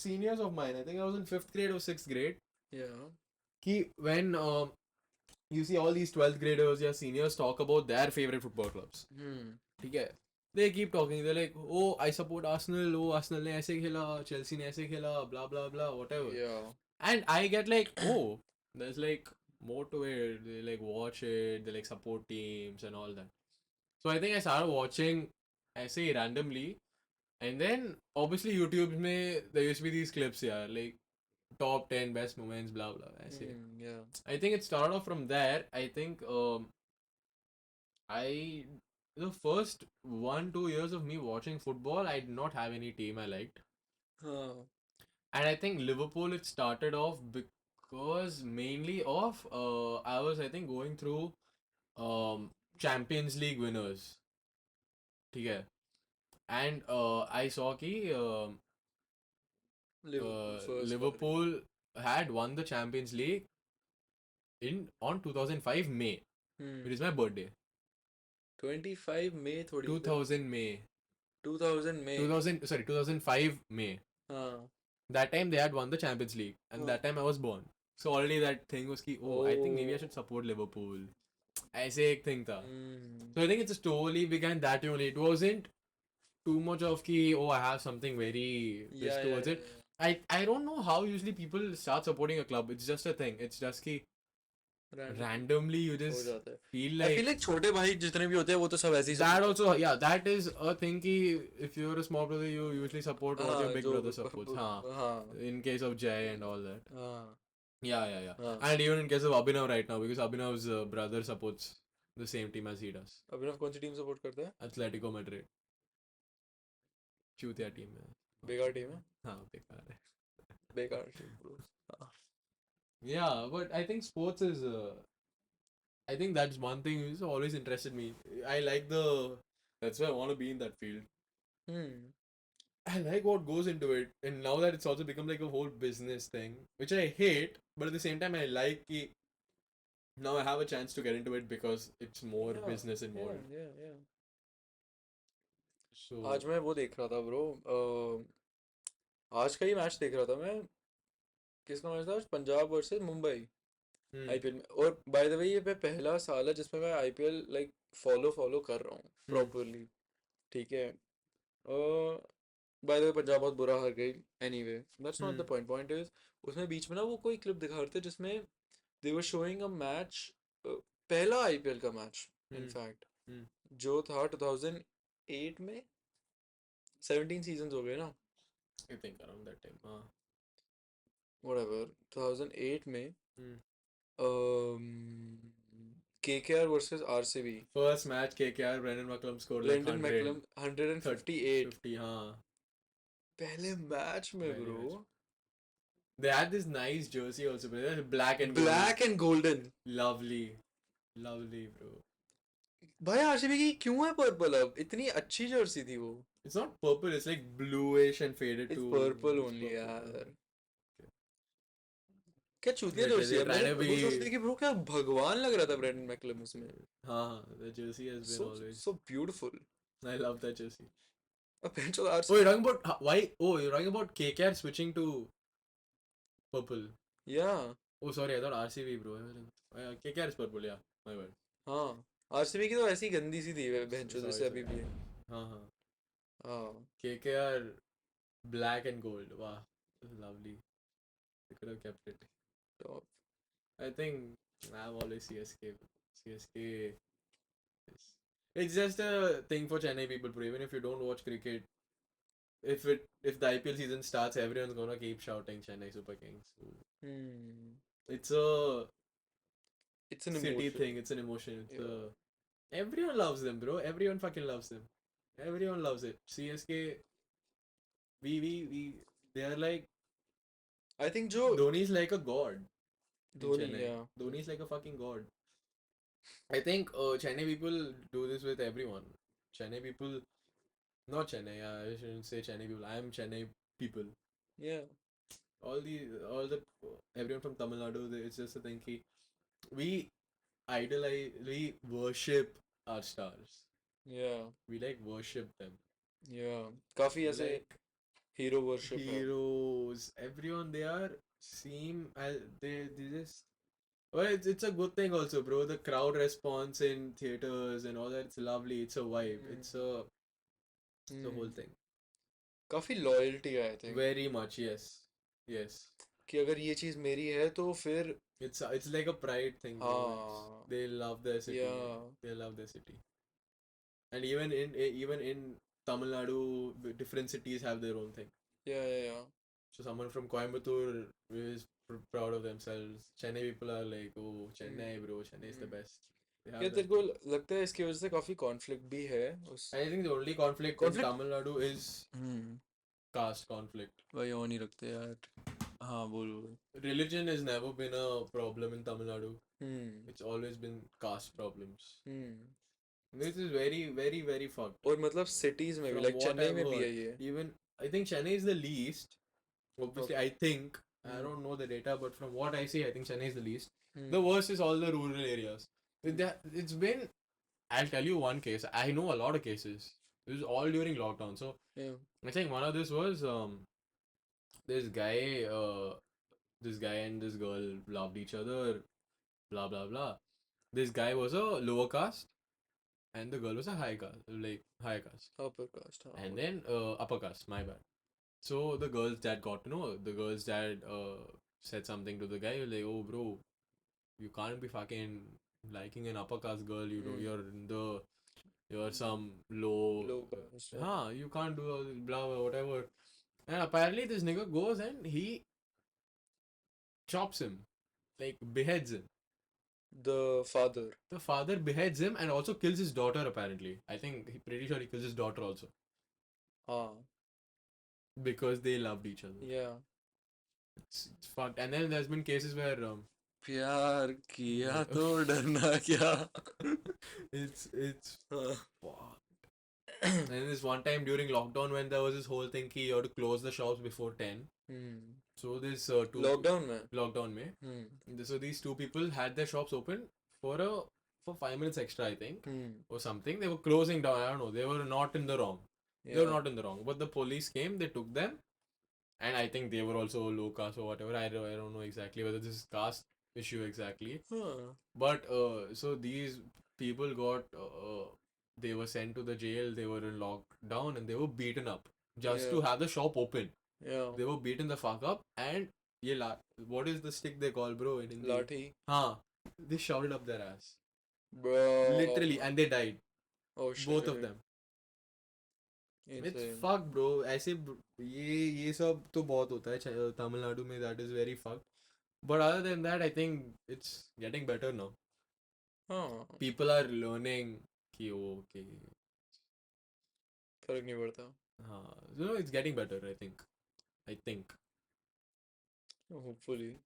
seniors of mine. I think I was in 5th grade or 6th grade. yeah Ki when you see all these 12th graders or seniors talk about their favorite football clubs. ठीक है. They keep talking. They're like, oh, I support Arsenal. Oh, Arsenal ने ऐसे खेला, Chelsea ने ऐसे खेला, blah blah blah, whatever. yeah And I get like, oh, there's like more to it. They like watch it. They like support teams and all that. So I think I started watching ऐसे randomly. And then obviously YouTube में there used to be these clips, yeah, like top 10 best moments, blah blah. ऐसे. yeah I think it started off from there. I think I the first 1-2 years of me watching football, I did not have any team I liked. हाँ And I think Liverpool it started off because mainly of I was I think going through Champions League winners. ठीक है. And I saw कि Liverpool had won the Champions League on 2005 May, which is my birthday. 25 May थोड़ी 2000 May. 2000 May 2005 May. हाँ That time they had won the Champions League, and that time I was born. So already that thing was ki, oh, I think maybe I should support Liverpool. ऐसे एक thing था. So I think it slowly began that only. It wasn't too much of ki, oh, I have something very this Yeah, towards it. I don't know how usually people start supporting a club. It's just a thing. It's just ki Random randomly you हो just जाता है. feel I feel like like छोटे भाई जितने भी होते हैं वो तो सब ऐसे ही that support also, yeah, that is a thing ki if you're a small brother, you usually support करते what हैं. your हाँ big जो brother supports. हाँ, हाँ in case of Jay and all that. हाँ Yeah. हाँ. And even in case of Abhinav right now, because Abhinav's brother supports the same team as he does. अभिनव कौन सी team support करता है? Atletico Madrid. चूतिया team है. बेकार team है. हाँ, बेकार है. बेकार टीम ब्रो. हाँ. Yeah, but I think sports is. I think that's one thing which always interested me. I like the. That's why I want to be in that field. Hmm. I like what goes into it, and now that it's also become like a whole business thing, which I hate, but at the same time I like it. Now I have a chance to get into it because it's more Yeah, business involved. yeah. So आज मैं वो देख रहा था bro. आज का ही match देख रहा था मैं. किसका मैच था आज? Punjab versus Mumbai hmm, IPL में. और बाय द वे ये मैं पहला साल है जिसमें मैं आईपीएल लाइक फॉलो कर रहा हूँ प्रॉपरली. ठीक है. बाय द वे पंजाब बहुत बुरा हार गई. Anyway that's not the point. Point is उसमें बीच में ना वो कोई क्लिप दिखा रहे थे जिसमें दे वर शोइंग अ मैच. पहला आईपीएल का मैच इनफैक्ट hmm. जो था 2008 में. 17 सीजन्स हो गए ना. I think around that time. whatever 2008 में Hmm. KKR versus RCB. First match KKR, Brendan McCullum scored like Brendan 100, McCullum 158 50. पहले मैच में Pehli bro. match. They had this nice jersey also, bro. They're black and gold. Black and golden. Lovely, lovely, bro. भाई RCB की क्यों है purple? अब इतनी अच्छी Jersey थी वो. It's not purple. It's like bluish and faded it's to. Purple It's only purple, यार. Okay. क्या चूतिया They're जर्सी है. trying मैंने to वो सोचती be. थी कि ब्रो क्या भगवान लग रहा था ब्रेंडन मैकलम उसमें. The jersey has been so always. so beautiful. I love that jersey. अब बेंचो Oh, RCB. you're talking about why? Oh, you're talking about KKR switching to purple. या Oh, sorry, I thought RCB, bro. KKR is purple, yeah. My bad. हाँ. RCB की तो ऐसी गंदी सी थी बेंचो Sorry, जैसे अभी sorry. भी है. हाँ. हाँ. KKR black and gold. Wow, lovely. They could have kept it. तो I think I'm always CSK. CSK is. It's just a thing for Chennai people, bro. Even if you don't watch cricket, if the IPL season starts, everyone's gonna keep shouting Chennai Super Kings. So it's a it's an city emotion. thing. It's an emotion. It's Yeah. everyone loves them, bro. Everyone fucking loves them. Everyone loves it. CSK. We. They are like I think जो Dhoni's like a god. In Dhoni. Chennai. Yeah. Dhoni's like a fucking god. I think Chennai people do this with everyone. Chennai people, not Chennai. I shouldn't say Chennai people. I am Chennai people. Yeah. All the everyone from Tamil Nadu. It's just a thing. We idolize, we worship our stars. Yeah. We like worship them. Yeah. काफी ऐसे Like hero worship है. heroes. Everyone they are seem they just. Well, it's a good thing also, bro. The crowd response in theaters and all that, it's lovely. It's a vibe. It's the whole thing. काफी loyalty है I think. Very much, yes. कि अगर ये चीज मेरी है तो फिर It's like a pride thing, bro. हाँ. They love their city. Yeah. They love their city. And even in Tamil Nadu, different cities have their own thing. Yeah. So someone from Coimbatore is proud of themselves. Chennai people are like, oh, Chennai, bro. Chennai is the best. They have क्या that. तेरे को लगता है इसकी वजह से काफी conflict भी है उस. I think the only conflict in Tamil Nadu is caste conflict. भाई वो नहीं रखते यार. हाँ बोल. Religion has never been a problem in Tamil Nadu. Hmm. It's always been caste problems. Hmm. This is very, very, very fucked. और मतलब cities में भी From like what Chennai I've में भी है heard, ये. even I think Chennai is the least. Obviously, I think I don't know the data, but from what I see, I think Chennai is the least. The worst is all the rural areas. It's been. I'll tell you one case. I know a lot of cases. This is all during lockdown. So Yeah. I think one of this was this guy and this girl loved each other. Blah blah blah. This guy was a lower caste, and the girl was a high caste, like high caste, upper caste, हाँ, and then upper caste. My bad. So the girl's dad got to know. The girl's dad said something to the guy like, "Oh, bro, you can't be fucking liking an upper caste girl. You know, you're some low. low caste, yeah. Huh? You can't do all this, blah blah whatever." And apparently this nigga goes and he chops him, like beheads him. The father. The father beheads him and also kills his daughter. Apparently, I think he pretty sure he kills his daughter also हाँ, because they loved each other. yeah. It's fucked. And then there's been cases where प्यार किया तो डरना क्या. it's हाँ. fucked. And then this one time during lockdown when there was this whole thing कि you have to close the shops before 10. So this two Lockdown में. lockdown में. So these two people had their shops open for 5 minutes extra, I think, or something. They were closing down. I don't know. They were not in the wrong. They were not in the wrong. But the police came. They took them, and I think they were also low caste or whatever. I don't know exactly whether this is caste issue exactly. But so these people got they were sent to the jail. They were in lockdown and they were beaten up just to have the shop open. Yeah. They were beaten the fuck up and what is the stick they call, bro, in Hindi? Lathi. हाँ, they shoved it up their ass. Bro. Literally, and they died. Oh shit. Both of them. It's fucked, bro. ऐसे ये सब तो बहुत होता है तमिलनाडु में. That is very fucked. But other than that, I think it's getting better now. हाँ. People are learning कि okay. फर्क नहीं पड़ता. हाँ, so it's getting better. I think. Hopefully.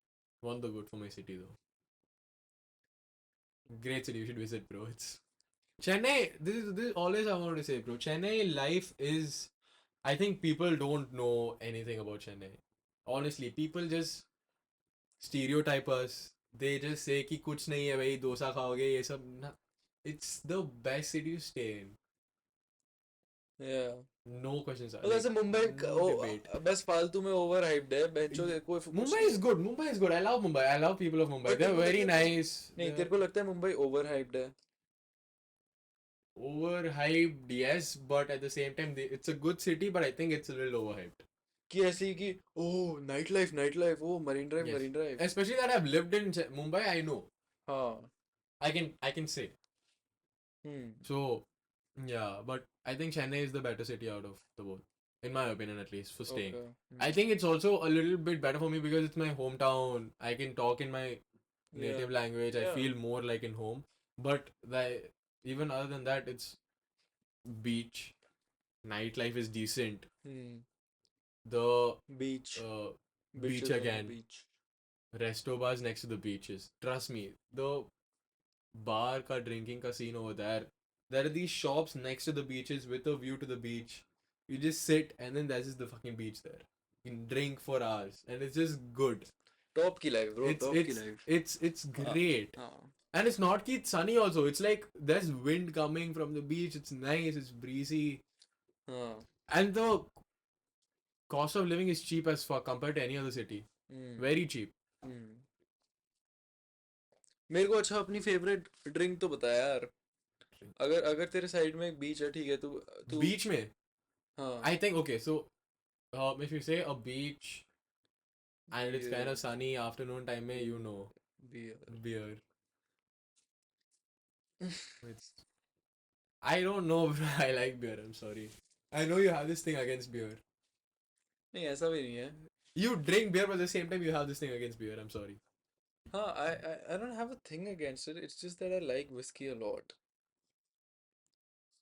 Want the good for my city though. Great city, you should visit, bro. It's Chennai. This is always I wanted to say, bro. Chennai life is. I think people don't know anything about Chennai. Honestly, people just stereotype us. They just say कि कुछ नहीं है भाई डोसा खाओगे ये सब ना. It's the best city to stay in. Yeah. No questions asked. तो वैसे मुंबई no debate. बस फालतू में ओवर हाइप्ड है. बेंचो कोई Mumbai is good. Mumbai is good. I love Mumbai. I love people of Mumbai. They're very nice. नहीं तेरे को लगता है मुंबई ओवर हाइप्ड है? Overhyped, yes, but at the same time, it's a good city, but I think it's a little overhyped. कि ऐसी कि oh night life oh Marine Drive. Especially that I've lived in Mumbai, I know. हाँ. I can say. So, yeah, but I think Chennai is the better city out of the both, in my opinion, at least for staying. Okay. I think it's also a little bit better for me because it's my hometown. I can talk in my native language. I feel more like in home. But even other than that, it's beach. Nightlife is decent. The Beach. beach again. Resto bars next to the beaches. Trust me, the bar ka drinking ka scene over there. There are these shops next to the beaches with a view to the beach. You just sit and then there's just the fucking beach there. You can drink for hours and it's just good. Top की life, bro. Top की life. It's great. And it's not ki it's sunny also. It's like there's wind coming from the beach. It's nice. It's breezy. And the cost of living is cheap as fuck compared to any other city. Very cheap. मेरे को अच्छा अपनी favourite drink तो बता यार. अगर तेरे side में एक बीच है ठीक है तू बीच में. हाँ. I think okay so if you say a beach and it's kind of sunny afternoon time में you know beer. I don't know bro. I like beer. I'm sorry. I know you have this thing against beer. नहीं ऐसा भी नहीं है. You drink beer but at the same time you have this thing against beer. I'm sorry. हाँ, I don't have a thing against it. It's just that I like whiskey a lot.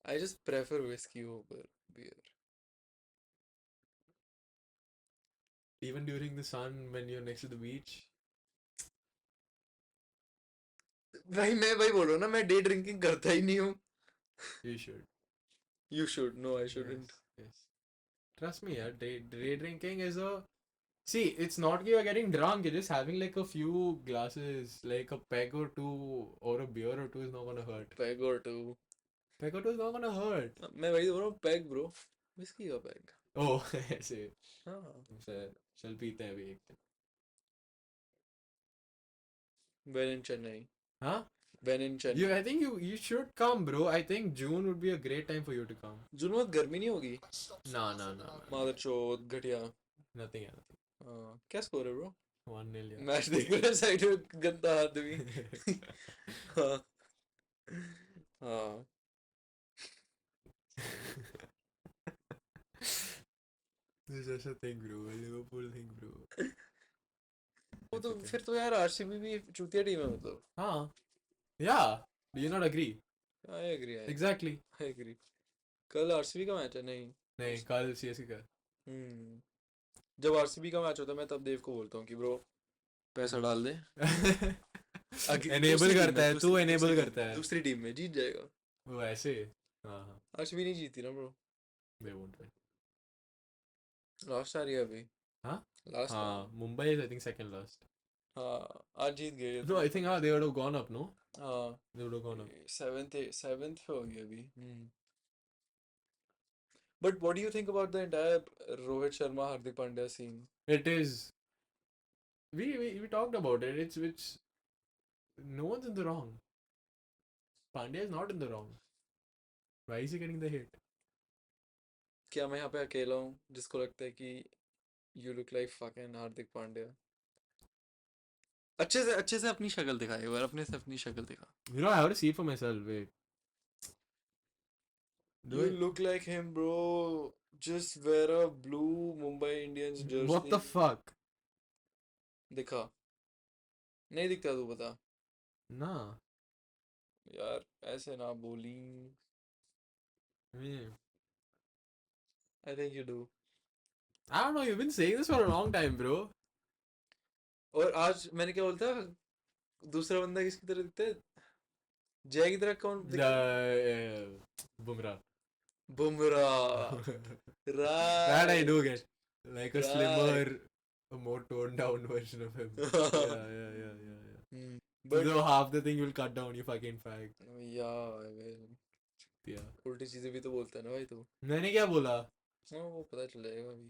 I just prefer whiskey over beer. Even during the sun when you're next to the beach. मैं भाई बोल रहा हूँ ना मैं day drinking करता ही नहीं हूँ. You should. You should. No, I shouldn't. Yes. Trust me, yeah. Day drinking is a. See, it's not you're getting drunk. You're just having like a few glasses, like a peg or two, or a beer or two is not gonna hurt. Peg or two. Peg or two is not gonna hurt. मैं वही बोल रहा हूँ peg bro. Whiskey का peg. Oh, ऐसे. हाँ. चल पीते हैं अभी एक दिन. When in Chennai. हाँ? when in Chen. I think you should come, bro. I think June would be a great time for you to come. जून में गर्मी नहीं होगी? No. मादर चोद घटिया। Nothing. हाँ, क्या स्कोर है ब्रो? 1-0, yeah. मैच देख रहे साइड में गंदा आदमी। हाँ हाँ This is such a thing, bro. A Liverpool thing, bro. वो तो It's okay. फिर तो यार आरसीबी भी चूतिया टीम है मतलब। हाँ. Yeah. Do you not agree? I agree Exactly. I agree. कल आरसीबी का मैच है? नहीं। नहीं, कल CSK का। हम्म जब आरसीबी का मैच होता है मैं तब देव को बोलता हूँ कि ब्रो पैसा डाल दे। Enable करता है, तू enable करता है। दूसरी टीम में जीत जाएगा। वो ऐसे। हाँ. आरसीबी नहीं जीती ना bro. They won't win. Last आ रही है अभी। हाँ? लास्ट हाँ. Mumbai is I think second last. हाँ आज जीत गए। No, I think they would have gone up, no? हाँ They would have gone up. Seventh पे हो गई अभी। But what do you think about the entire Rohit Sharma Hardik Pandya scene? It is. We talked about it. It's no one's in the wrong. Pandya is not in the wrong. Why is he getting the hit? क्या मैं यहाँ पे अकेला हूँ जिसको लगता है कि you look like fucking Hardik Pandya? अच्छे से अपनी शक्ल दिखा एक बार, अपने से अपनी शक्ल दिखा। You know, I have to see it for myself. Wait. Do You it. look like him, bro. Just wear a blue Mumbai Indians jersey. What the fuck? दिखा नहीं दिखता? तू बता Nah. यार, ऐसे ना बोली। Yeah. I think you do. I don't know. You've been saying this for a long time, bro. और आज मैंने क्या बोलता, दूसरा बंदा किसकी तरह दिखता है? जय की तरह कौन दिखता है? Bumrah. Bumrah. That I right do get. Like a Right. slimmer, a more toned down version of him. Yeah. But So half the thing you'll cut down, you fucking fag. यार Yeah. उल्टी चीजें भी तो बोलता है ना भाई तू। मैंने क्या बोला? हाँ वो पता चल जाएगा अभी।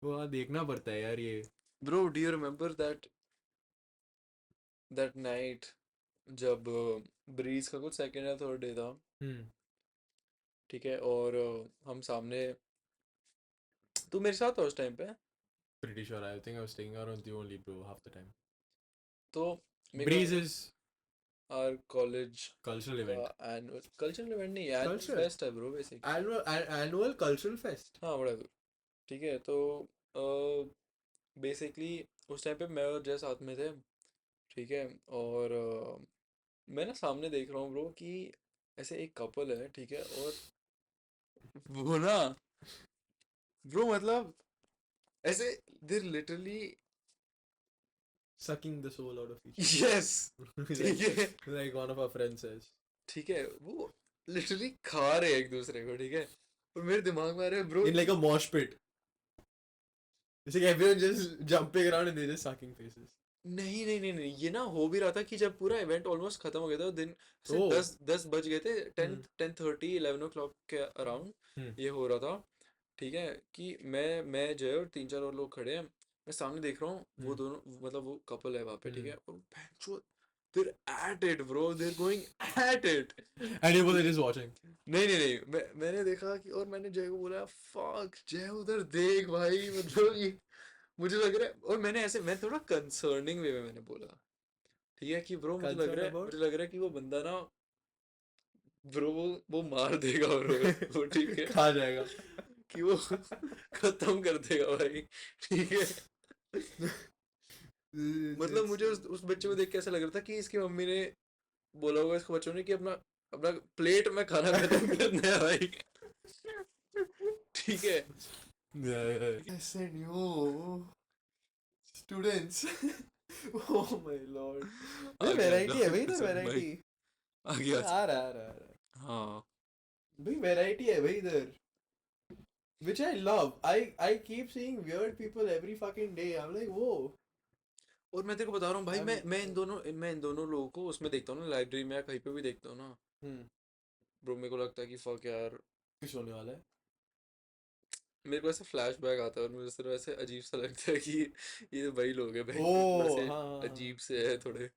वो हाँ देखना पड़ता है यार ये। Bro do you remember that night जब ब्रीज का कुछ सेकंड या थर्ड डे था, ठीक है, और हम सामने, तू मेरे साथ था उस टाइम पे? Pretty sure. I think I was staying around you only, bro, half the time. तो Breeze is our college cultural event. का एनुअल कल्चरल इवेंट नहीं, एनुअल Culture. फेस्ट है bro basic. Annual cultural fest. हाँ बड़ा, ठीक है। तो basically उस टाइम पे मैं और जय साथ में थे, ठीक है, और मैं ना सामने देख रहा हूँ ब्रो कि ऐसे एक कपल है, ठीक है, और वो ना ब्रो मतलब ऐसे they're literally Sucking the soul out of each yes, other. ठीक है Like one of our friends says. ठीक है, वो लिटरली खा रहे हैं एक दूसरे को, ठीक है, और मेरे दिमाग में आ रहा है bro In like a mosh pit. It's like everyone just jumping around and they're just sucking faces. नहीं, ये ना हो भी रहा था कि जब पूरा इवेंट ऑलमोस्ट खत्म हो गया था, दिन से Oh. 10 बज गए थे, 10:30 11 o'clock के अराउंड ये हो रहा था, ठीक है, कि मैं जय और 3-4 और लोग खड़े हैं, मैं सामने देख रहा हूँ वो दोनों, मतलब वो कपल है वहाँ पे, ठीक है, और भैंचो they're at it bro, they're going at it। And you both are just watching. नहीं, मैंने देखा कि, और मैंने जय को बोला फक जय उधर देख भाई, मतलब ये मुझे लग रहा है, और मैं थोड़ा कंसर्निंग वे में मैंने बोला, ठीक है, कि ब्रो मुझे लग रहा है कि वो बंदा ना ब्रो वो मार देगा ब्रो वो, ठीक है, खा जाएगा। कि वो खत्म कर देगा भाई, ठीक है। मतलब मुझे उस बच्चे को देख के ऐसा लग रहा था कि इसकी मम्मी ने बोला होगा इसको बच्चों ने कि अपना अपना प्लेट में खाना खत्म करना है भाई, ठीक है। I said you students. Oh my lord. आ गया वैरायटी है भाई, कसम इधर भाई, वैरायटी आ गया। आ रहा हाँ भाई, वैरायटी है भाई इधर, which I love. I keep seeing weird people every fucking day. I'm like, whoa. और मैं तेरे को बता रहा हूँ भाई, I'm- मैं इन दोनों लोगों को उसमें देखता हूँ ना, लाइब्रेरी में या कहीं पे भी देखता हूँ ना ब्रो, मेरे को लगता है कि फक यार, कुछ होने वाला है। मेरे को ऐसे फ्लैशबैक आता है और मुझे सिर्फ ऐसे अजीब सा लगता है कि ये वही लोग हैं भाई, ओह, थोड़े से हाँ, हाँ, हाँ। अजीब से है थोड़े।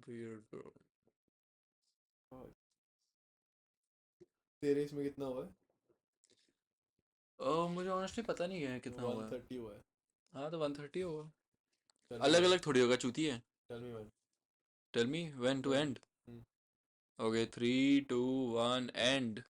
weird bro. तेरे इसमें कितना हुआ है? मुझे ऑनेस्टली पता नहीं है कितना हुआ है। 130 हुआ है. हाँ तो 130 होगा। Tell me अलग when. अलग थोड़ी होगा चूती है। Tell me when. Tell me when to Tell me. End. Hmm. Okay 3 2 1 and.